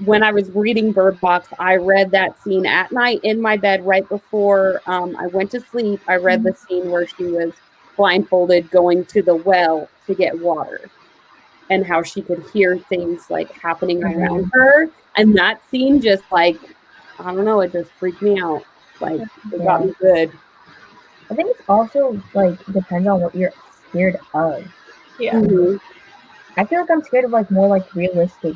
when I was reading Bird Box, I read that scene at night in my bed right before I went to sleep. I read the scene where she was blindfolded going to the well to get water, and how she could hear things like happening around her. And that scene just like, I don't know, it just freaked me out. Like, it got me good. I think it's also like depends on what you're scared of. Yeah. Mm-hmm. I feel like I'm scared of like more like realistic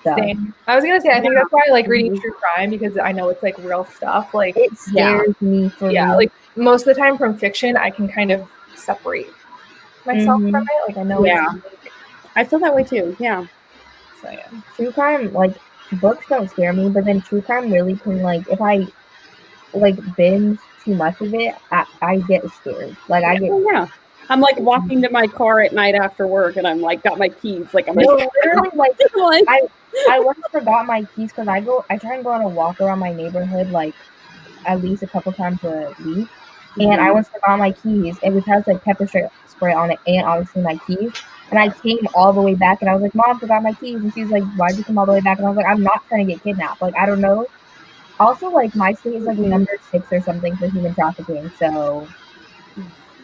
stuff. Same. I was gonna say I think that's why I like reading true crime, because I know it's like real stuff. Like it scares me for me. Like most of the time from fiction, I can kind of separate myself from it. Like I know. Yeah. I feel that way too. Yeah. So yeah. True crime, like books don't scare me, but then true crime really can, like, if I like binge too much of it, I get scared. Like I get. Yeah. I'm like walking to my car at night after work, and I'm like got my keys. Like I'm literally like I once forgot my keys because I try and go on a walk around my neighborhood like at least a couple times a week, and I once forgot my keys, and which has like pepper spray on it, and obviously my keys. And I came all the way back, and I was like, "Mom, forgot my keys," and she's like, "Why'd you come all the way back?" And I was like, "I'm not trying to get kidnapped. Like I don't know." Also, like my state is like number 6 or something for human trafficking, so.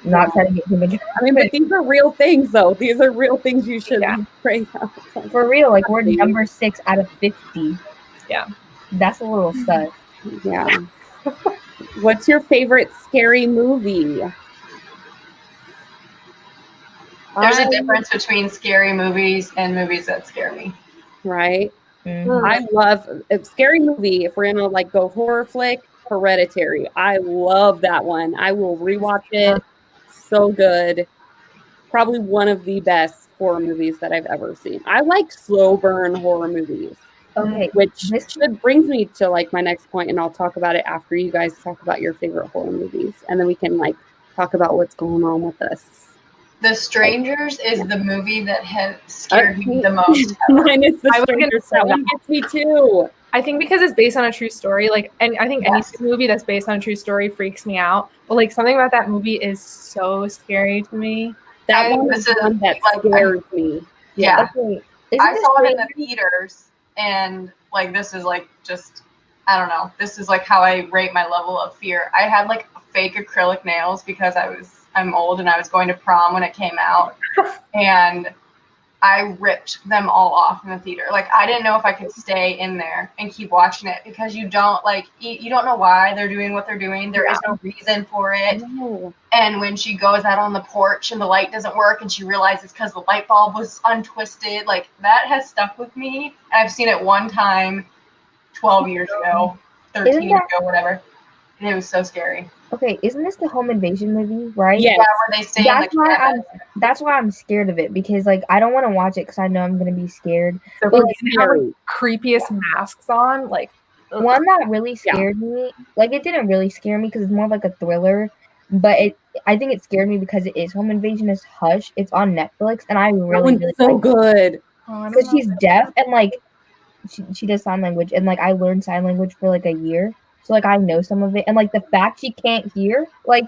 Not trying to get human trafficking. I mean, but these are real things, though. These are real things you should be praying out. For real, like we're number 6 out of 50. Yeah. That's a little sus. Yeah. What's your favorite scary movie? There's a difference between scary movies and movies that scare me. Right? Mm-hmm. I love a scary movie. If we're gonna like go horror flick, Hereditary. I love that one. I will rewatch it. So good. Probably one of the best horror movies that I've ever seen. I like slow burn horror movies. Okay. Which brings me to like my next point, and I'll talk about it after you guys talk about your favorite horror movies, and then we can like talk about what's going on with us. The Strangers is the movie that has scared me the most. Mine is The Strangers. That one gets me too. I think because it's based on a true story, like, and I think any movie that's based on a true story freaks me out. But like something about that movie is so scary to me. That one is the one that scares me. Yeah. Okay. I saw it in the theaters, and like this is like just, I don't know. This is like how I rate my level of fear. I had like fake acrylic nails because I'm old and I was going to prom when it came out, and I ripped them all off in the theater. Like I didn't know if I could stay in there and keep watching it, because you don't like, you don't know why they're doing what they're doing. There is no reason for it. And when she goes out on the porch and the light doesn't work and she realizes because the light bulb was untwisted, like that has stuck with me. And I've seen it one time 12 years ago, 13 years ago, whatever. And it was so scary. Okay, isn't this the home invasion movie, right? Yes. Yeah, where they stay that's why I'm scared of it, because like I don't want to watch it because I know I'm gonna be scared. So but like, have like, creepiest masks on, like one that really scared me. Like it didn't really scare me because it's more like a thriller, but I think it scared me because it is home invasion. Is Hush? It's on Netflix, and I really so good. Because she's deaf and like she does sign language, and like I learned sign language for like a year. So, like, I know some of it. And, like, the fact she can't hear, like,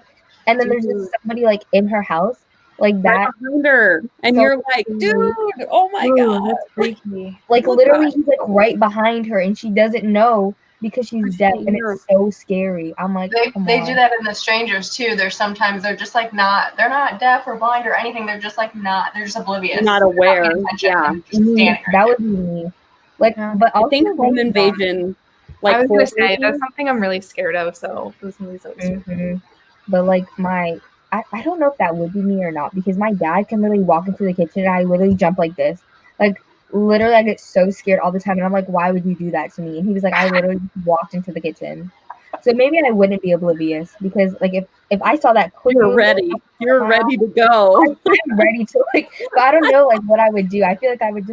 and then there's just somebody, like, in her house, like, that. Behind her. And you're like, dude, oh, my God. That's freaky. Like, literally, he's, like, right behind her, and she doesn't know because she's deaf, and it's so scary. I'm like, they do that in The Strangers too. There's sometimes they're just like they're not deaf or blind or anything. They're just like they're just oblivious. Not aware. Yeah. That would be me. Like, but I think home invasion. Like, I was gonna say that's something I'm really scared of. So those movies always. But like I don't know if that would be me or not, because my dad can literally walk into the kitchen and I literally jump like this. Like literally I get so scared all the time, and I'm like, why would you do that to me? And he was like, I literally walked into the kitchen. So maybe I wouldn't be oblivious, because like if I saw that quick, you're ready to go. I'm ready to but I don't know like what I would do. I feel like I would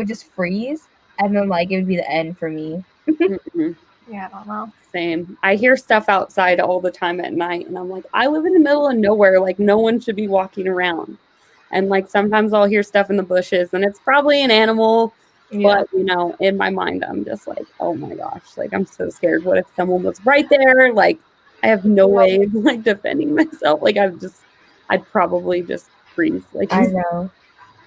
just freeze, and then like it would be the end for me. Yeah, I don't know. Same. I hear stuff outside all the time at night, and I'm like, I live in the middle of nowhere. Like, no one should be walking around. And like sometimes I'll hear stuff in the bushes, and it's probably an animal. Yeah. But in my mind, I'm just like, oh my gosh, like I'm so scared. What if someone was right there? Like, I have no way of like defending myself. Like, I'd probably just freeze. Like, I know.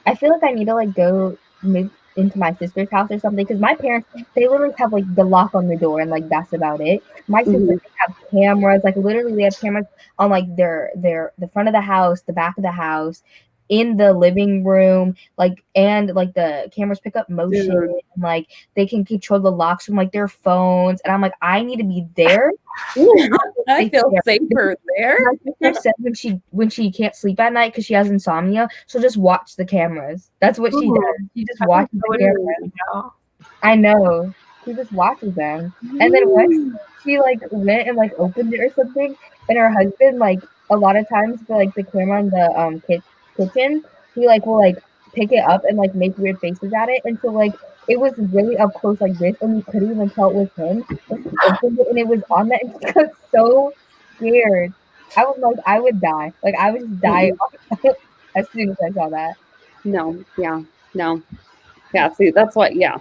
I feel like I need to like go move into my sister's house or something, because my parents, they literally have like the lock on the door, and like that's about it. My sisters have cameras, like literally they have cameras on like the front of the house, the back of the house, in the living room, like, and like the cameras pick up motion, and like they can control the locks from like their phones, and I'm like, I need to be there. I feel safer there. My sister said when she can't sleep at night because she has insomnia, she'll just watch the cameras. That's what she does. She just watches the cameras. I know. She just watches them. And then once she like went and like opened it or something, and her husband, like a lot of times for like the camera in the kitchen, he like will like pick it up and like make weird faces at it, and so like it was really up close like this, and we couldn't even tell it was him. And he opened it and it was on that, and she got so scared. I was like, I would die. Like I would just die as soon as I saw that. No. See, that's what. Yeah.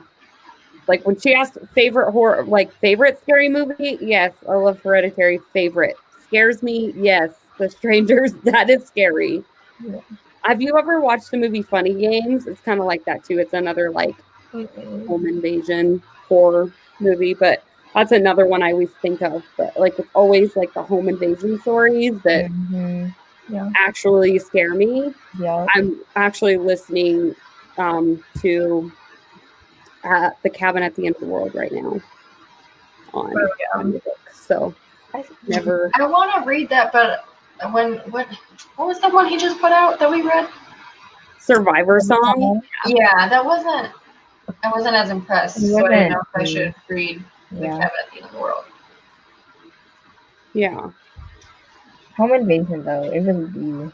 Like when she asked favorite horror, like favorite scary movie, yes, I love Hereditary. Favorite scares me, yes. The Strangers, that is scary. Yeah. Have you ever watched the movie Funny Games? It's kind of like that too. It's another like home invasion horror movie, but that's another one I always think of. But like it's always like the home invasion stories that actually scare me. Yeah, I'm actually listening to The Cabin at the End of the World right now on the book. So I want to read that, but what was the one he just put out that we read? Survivor Song. Yeah, I wasn't as impressed. So I didn't know if I should read The Cabin at the End of the World. Yeah. Home invasion though, it really do.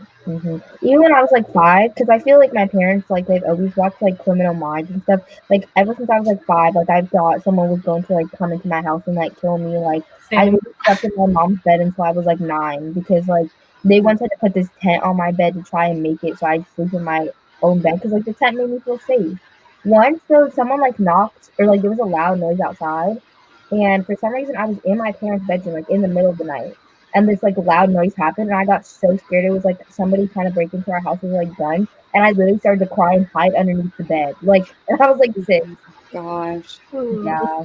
Even when I was like 5, because I feel like my parents like they've always watched like Criminal Minds and stuff. Like ever since I was like 5, like I thought someone was going to like come into my house and like kill me. Like I slept in my mom's bed until I was like 9, because like they wanted to put this tent on my bed to try and make it so I'd sleep in my own bed, because like the tent made me feel safe. Once though, someone like knocked, or like there was a loud noise outside, and for some reason I was in my parents' bedroom like in the middle of the night. And this like loud noise happened, and I got so scared. It was like somebody trying to break into our house with like guns, and I literally started to cry and hide underneath the bed. Like, and I was like 6. Gosh, yeah.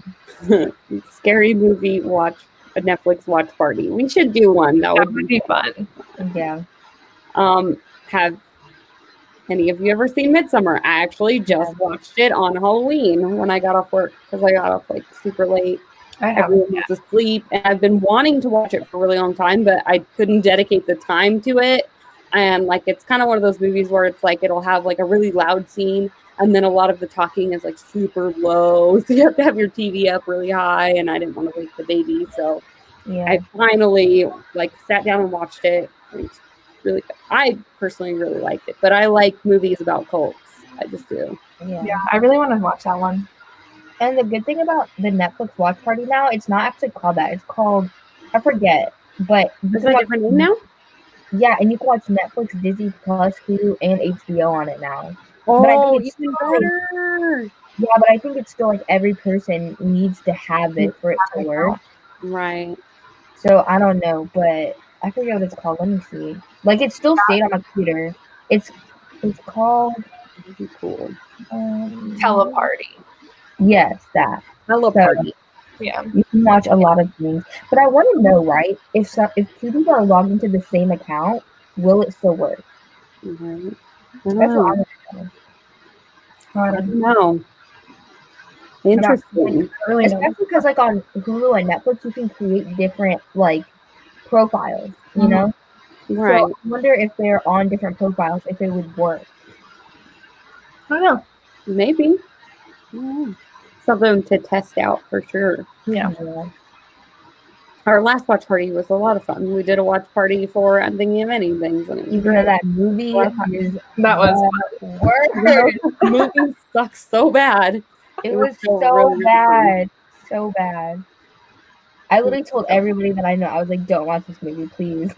Scary movie a Netflix watch party. We should do one. That would be fun. Yeah. Have any of you ever seen Midsummer? I actually just watched it on Halloween when I got off work, because I got off like super late. Everyone was asleep, and I've been wanting to watch it for a really long time, but I couldn't dedicate the time to it. And like it's kind of one of those movies where it's like it'll have like a really loud scene, and then a lot of the talking is like super low, so you have to have your TV up really high, and I didn't want to wake the baby, so I finally like sat down and watched it. It's really good. I personally really liked it, but I like movies about cults. I just do. Yeah, I really want to watch that one. And the good thing about the Netflix watch party now, it's not actually called that. It's called, I forget, but is it a different name now? Yeah, and you can watch Netflix, Disney Plus, Hulu, and HBO on it now. Oh, but I think it's even better. Yeah, but I think it's still like every person needs to have it for it to work. Right. So I don't know, but I forget what it's called. Let me see. Like it's still saved on my computer. It's called. Cool. Teleparty. Yes, that. Hello Party. Yeah. You can watch a lot of things. But I want to know, right? If two people are logged into the same account, will it still work? Right. I That's don't what I know. want to know. I don't know. Interesting. I really know. Especially because, like, on Hulu and Netflix, you can create different, like, profiles, you know? Right. So I wonder if they're on different profiles, if it would work. I don't know. Maybe. Yeah. Something to test out for sure. Yeah. Our last watch party was a lot of fun. We did a watch party for I'm Thinking of Ending Things. And it was Even though that movie is That was worse. the movie sucks so bad. It was still so really, really bad. So bad. I literally told So- everybody that I know, I was like, don't watch this movie, please.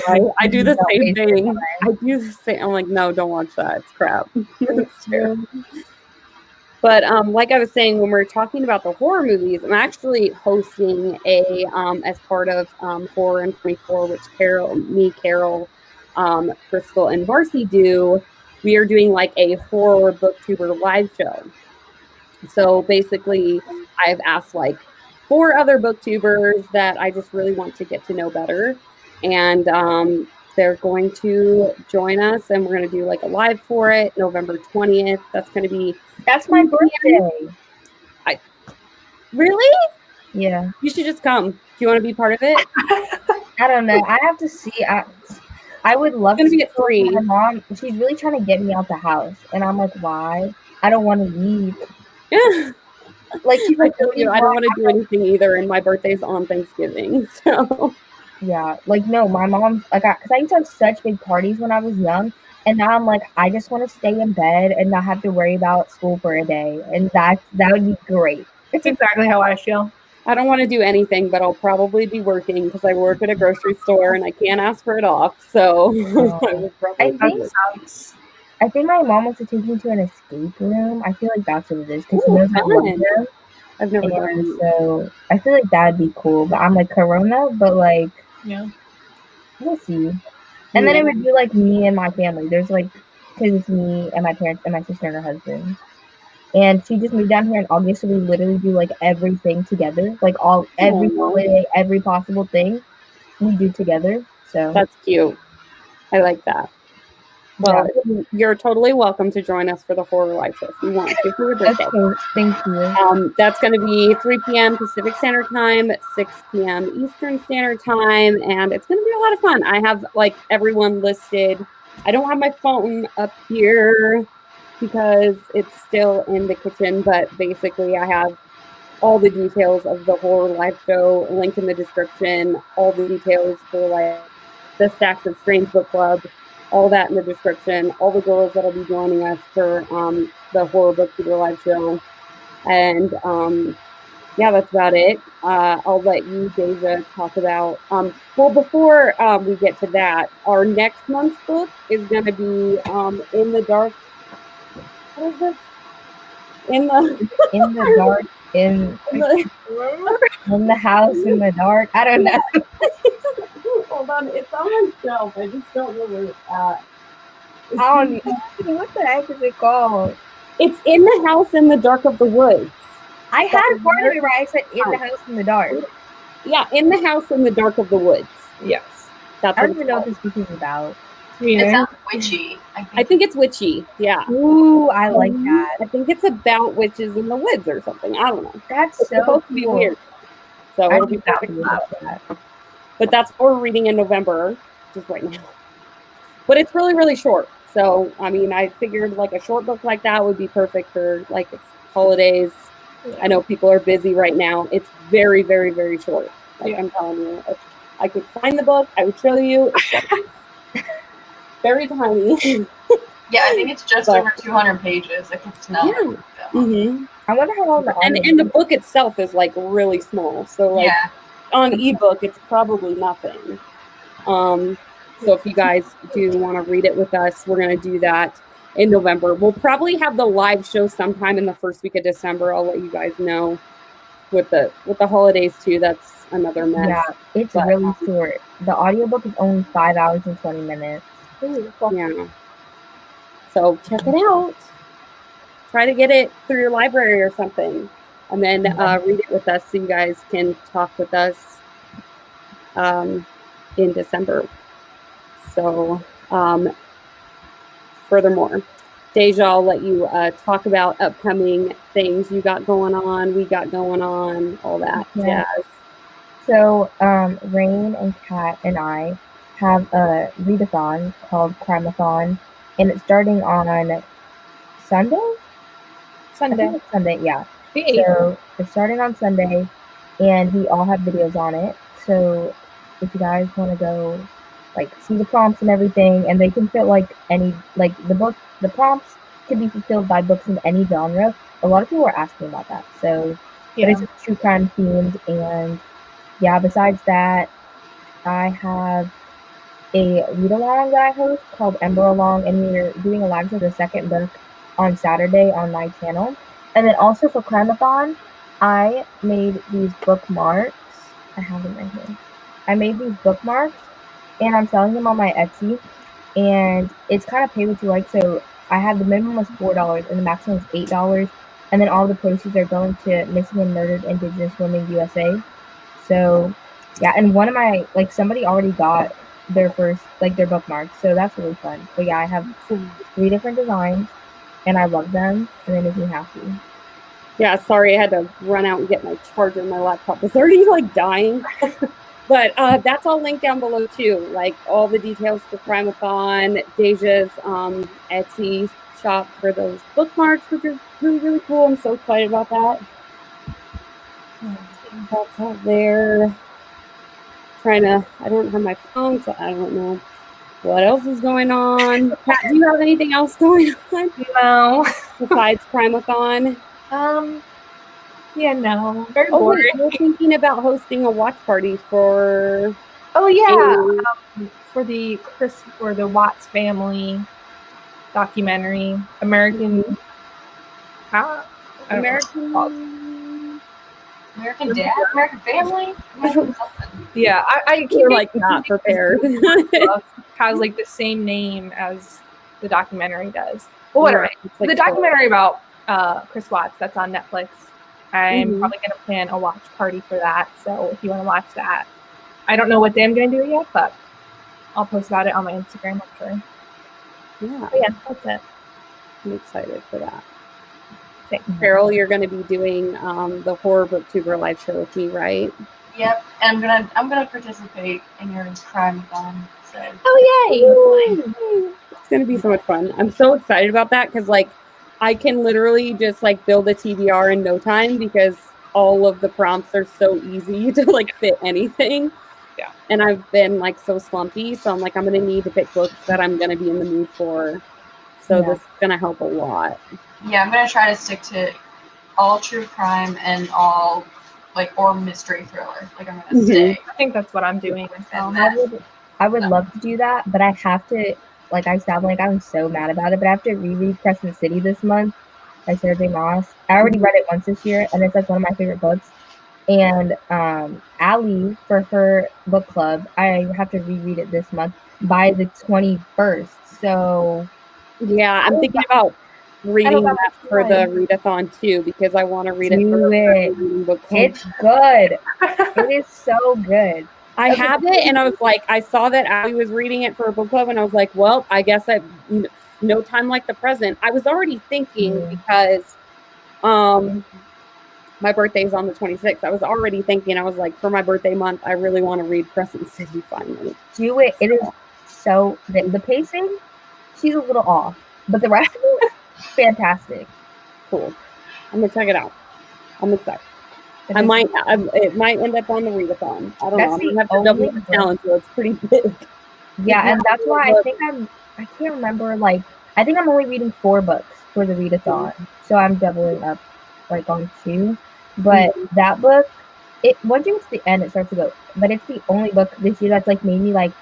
Right? I do the Don't same waste your thing. time. I do the same. I'm like, no, don't watch that. It's crap. It's terrible. Mhm. But like I was saying, when we're talking about the horror movies, I'm actually hosting a as part of Horror in 24, which Carol, Crystal, and Marcy do. We are doing like a horror booktuber live show. So basically, I've asked like 4 other booktubers that I just really want to get to know better, and they're going to join us, and we're going to do like a live for it, November 20th. That's going to be. That's my birthday. Really? Yeah. You should just come. Do you want to be part of it? I don't know. I have to see. I would love It's to gonna be at 3. My mom, she's really trying to get me out the house. And I'm like, why? I don't want to leave. Like, she's I like, feel you. I don't want to do anything either, and my birthday's on Thanksgiving. So yeah, like, no, my mom's like, because I used to have such big parties when I was young, and now I'm like, I just want to stay in bed and not have to worry about school for a day, and that would be great. It's exactly how I feel. I don't want to do anything, but I'll probably be working because I work at a grocery store and I can't ask for it off. So I will probably. I think my mom wants to take me to an escape room. I feel like that's what it is because she Ooh, knows I love fun. them. I've never done And it. so I feel like that'd be cool. But I'm like Corona, but like Yeah. we'll see. And then it would be like me and my family. There's like, because it's me and my parents and my sister and her husband. And she just moved down here in August, so we literally do like everything together, like every holiday, every possible thing we do together. So That's cute. I like that. Well, you're totally welcome to join us for the horror live show if you want to for your birthday. Okay, thank you. That's going to be 3 p.m. Pacific Standard Time, 6 p.m. Eastern Standard Time, and it's going to be a lot of fun. I have like everyone listed. I don't have my phone up here because it's still in the kitchen, but basically I have all the details of the horror live show linked in the description, all the details for like the Stacks of Strange Book Club, all that in the description, all the girls that'll be joining us for the Horror Booktuber live show. And yeah, that's about it. I'll let you, Daijah, talk about, well, before we get to that, our next month's book is going to be In the Dark. What is it? In the dark, in the house in the dark. I don't know. Hold on, it's on my shelf. I just don't know where it's at. What the heck is it called? It's In the House in the Dark of the Woods. I had part of it right. I said In the House in the Dark. Yeah, In the House in the Dark of the Woods. Yes. That's I what don't even know what this book is about. It sounds witchy. I think it's witchy. Yeah. Ooh, I like that. I think it's about witches in the woods or something. I don't know. That's It's so supposed to be cool. weird. So it'll be perfect. That. But that's what we're reading in November, just right now. But it's really, really short. So, I mean, I figured like a short book like that would be perfect for like it's holidays. I know people are busy right now. It's very, very, very short. Like I'm telling you, if I could find the book, I would show you. It's like very tiny. Yeah, I think it's just over 200 pages. Like it's not. Yeah. Mm-hmm. I wonder how long and the book itself is like really small. So like on ebook, it's probably nothing. So if you guys do want to read it with us, we're going to do that in November. We'll probably have the live show sometime in the first week of December. I'll let you guys know with the holidays too. That's another mess. Yeah, it's really short. The audiobook is only 5 hours and 20 minutes. Ooh, cool. Yeah. So check it out. Try to get it through your library or something. and then read it with us so you guys can talk with us in December. So furthermore, Daijah, I'll let you talk about upcoming things you got going on, we got going on, all that jazz. So Raine and Kat and I have a readathon called CRIMEATHON, and it's starting on Sunday? I think it's Sunday, yeah. So it's starting on Sunday, and we all have videos on it. So if you guys want to go, like, see the prompts and everything, and they can fit like any, like the prompts can be fulfilled by books in any genre. A lot of people are asking about that. So, but it's true crime themed, and yeah. Besides that, I have a read along that I host called Ember Along, and we're doing a live for the second book on Saturday on my channel. And then also for CRIMEATHON, I made these bookmarks. I have them right here. I made these bookmarks, and I'm selling them on my Etsy. And it's kind of pay what you like. So I have the minimum was $4 and the maximum is $8. And then all the proceeds are going to Missing and Murdered Indigenous Women USA. So yeah, and one of my, like, somebody already got their first, like, their bookmarks. So that's really fun. But yeah, I have 3 different designs, and I love them, and they make me happy. Yeah, sorry, I had to run out and get my charger. My laptop was already like dying. But that's all linked down below too. Like all the details for CRIMEATHON, Daijah's Etsy shop for those bookmarks, which is really, really cool. I'm so excited about that. That's out there. I don't have my phone, so I don't know what else is going on. Kat, do you have anything else going on? No. Besides CRIMEATHON? Yeah, no. Very boring. Wait, we're thinking about hosting a watch party for. Oh yeah, for the Watts family documentary, American Dad, American Family. Yeah, I keep like not prepared. Has like the same name as the documentary does. Well, whatever. Like the documentary about Chris Watts that's on Netflix. I'm probably going to plan a watch party for that. So if you want to watch that, I don't know what day I'm going to do it yet, but I'll post about it on my Instagram, I'm sure. Yeah. But yeah, that's it. I'm excited for that. Okay. Carol, you're going to be doing the Horror Booktuber live show with me, right? Yep, and I'm gonna participate in your CRIMEATHON. So. Oh yay! It's going to be so much fun. I'm so excited about that because like I can literally just like build a TBR in no time because all of the prompts are so easy to like fit anything. Yeah. And I've been like so slumpy, so I'm like I'm going to need to pick books that I'm going to be in the mood for. So this is going to help a lot. Yeah, I'm going to try to stick to all true crime and all or mystery thriller. Like I'm going to stay. I think that's what I'm doing. I would love to do that, but I have to, like, I sound like I'm so mad about it, but I have to reread Crescent City this month by Sarah J. Maas. I already read it once this year, and it's like one of my favorite books. And Allie, for her book club, I have to reread it this month by the 21st. So yeah, I'm thinking about reading that for the readathon too because I want to read it for the book club. It's good. It is so good. I have it, and I was like, I saw that Allie was reading it for a book club, and I was like, well, I guess that no time like the present. I was already thinking because my birthday is on the 26th. I was already thinking, I was like, for my birthday month, I really want to read Crescent City finally. Do it. It is so, the pacing, she's a little off, but the rest of it, fantastic. Cool. I'm going to check it out. I'm excited. It might end up on the readathon. I don't know. I'm gonna have to double the challenge, so it's pretty big. Yeah, and that's why I can't remember, like, I think I'm only reading 4 books for the readathon. So I'm doubling up like on 2. But that book, once you get to the end, it starts to go. But it's the only book this year that's like made me like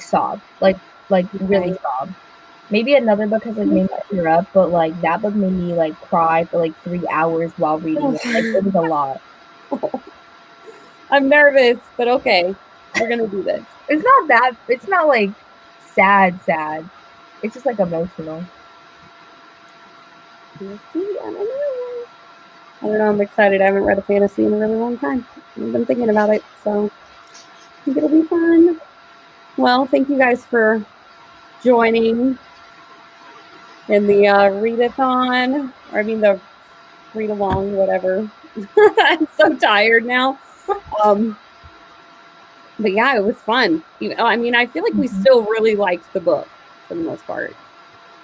sob. Like really sob. Maybe another book has like made me tear up, but like that book made me like cry for like 3 hours while reading it. Like it was a lot. I'm nervous, but okay. We're gonna do this. It's not like sad. It's just like emotional. I don't know. I don't know. I'm excited. I haven't read a fantasy in a really long time. I've been thinking about it, so I think it'll be fun. Well, thank you guys for joining in the readathon, or I mean the read along, whatever. I'm so tired now. But yeah, it was fun. I mean, I feel like we still really liked the book for the most part.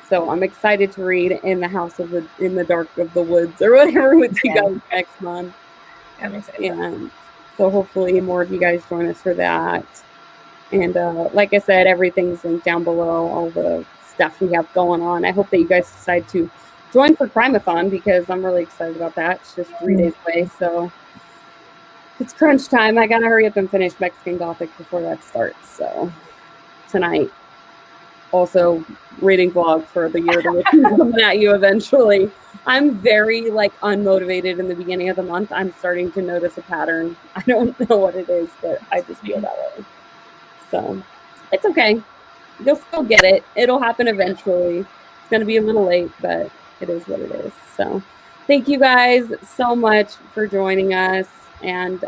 So I'm excited to read In the Dark of the Woods or whatever with you guys next month. I'm excited. And so hopefully more of you guys join us for that. And like I said, everything's linked down below, all the stuff we have going on. I hope that you guys decide to join for CRIMEATHON because I'm really excited about that. It's just 3 days away, so it's crunch time. I gotta hurry up and finish Mexican Gothic before that starts. So tonight, also reading vlog for the year that will coming at you eventually. I'm very unmotivated in the beginning of the month. I'm starting to notice a pattern. I don't know what it is, but I just feel that way. So it's okay. You'll still get it. It'll happen eventually. It's going to be a little late, but it is what it is. So thank you guys so much for joining us. And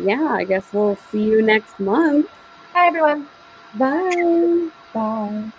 yeah, I guess we'll see you next month. Hi, everyone. Bye. Bye.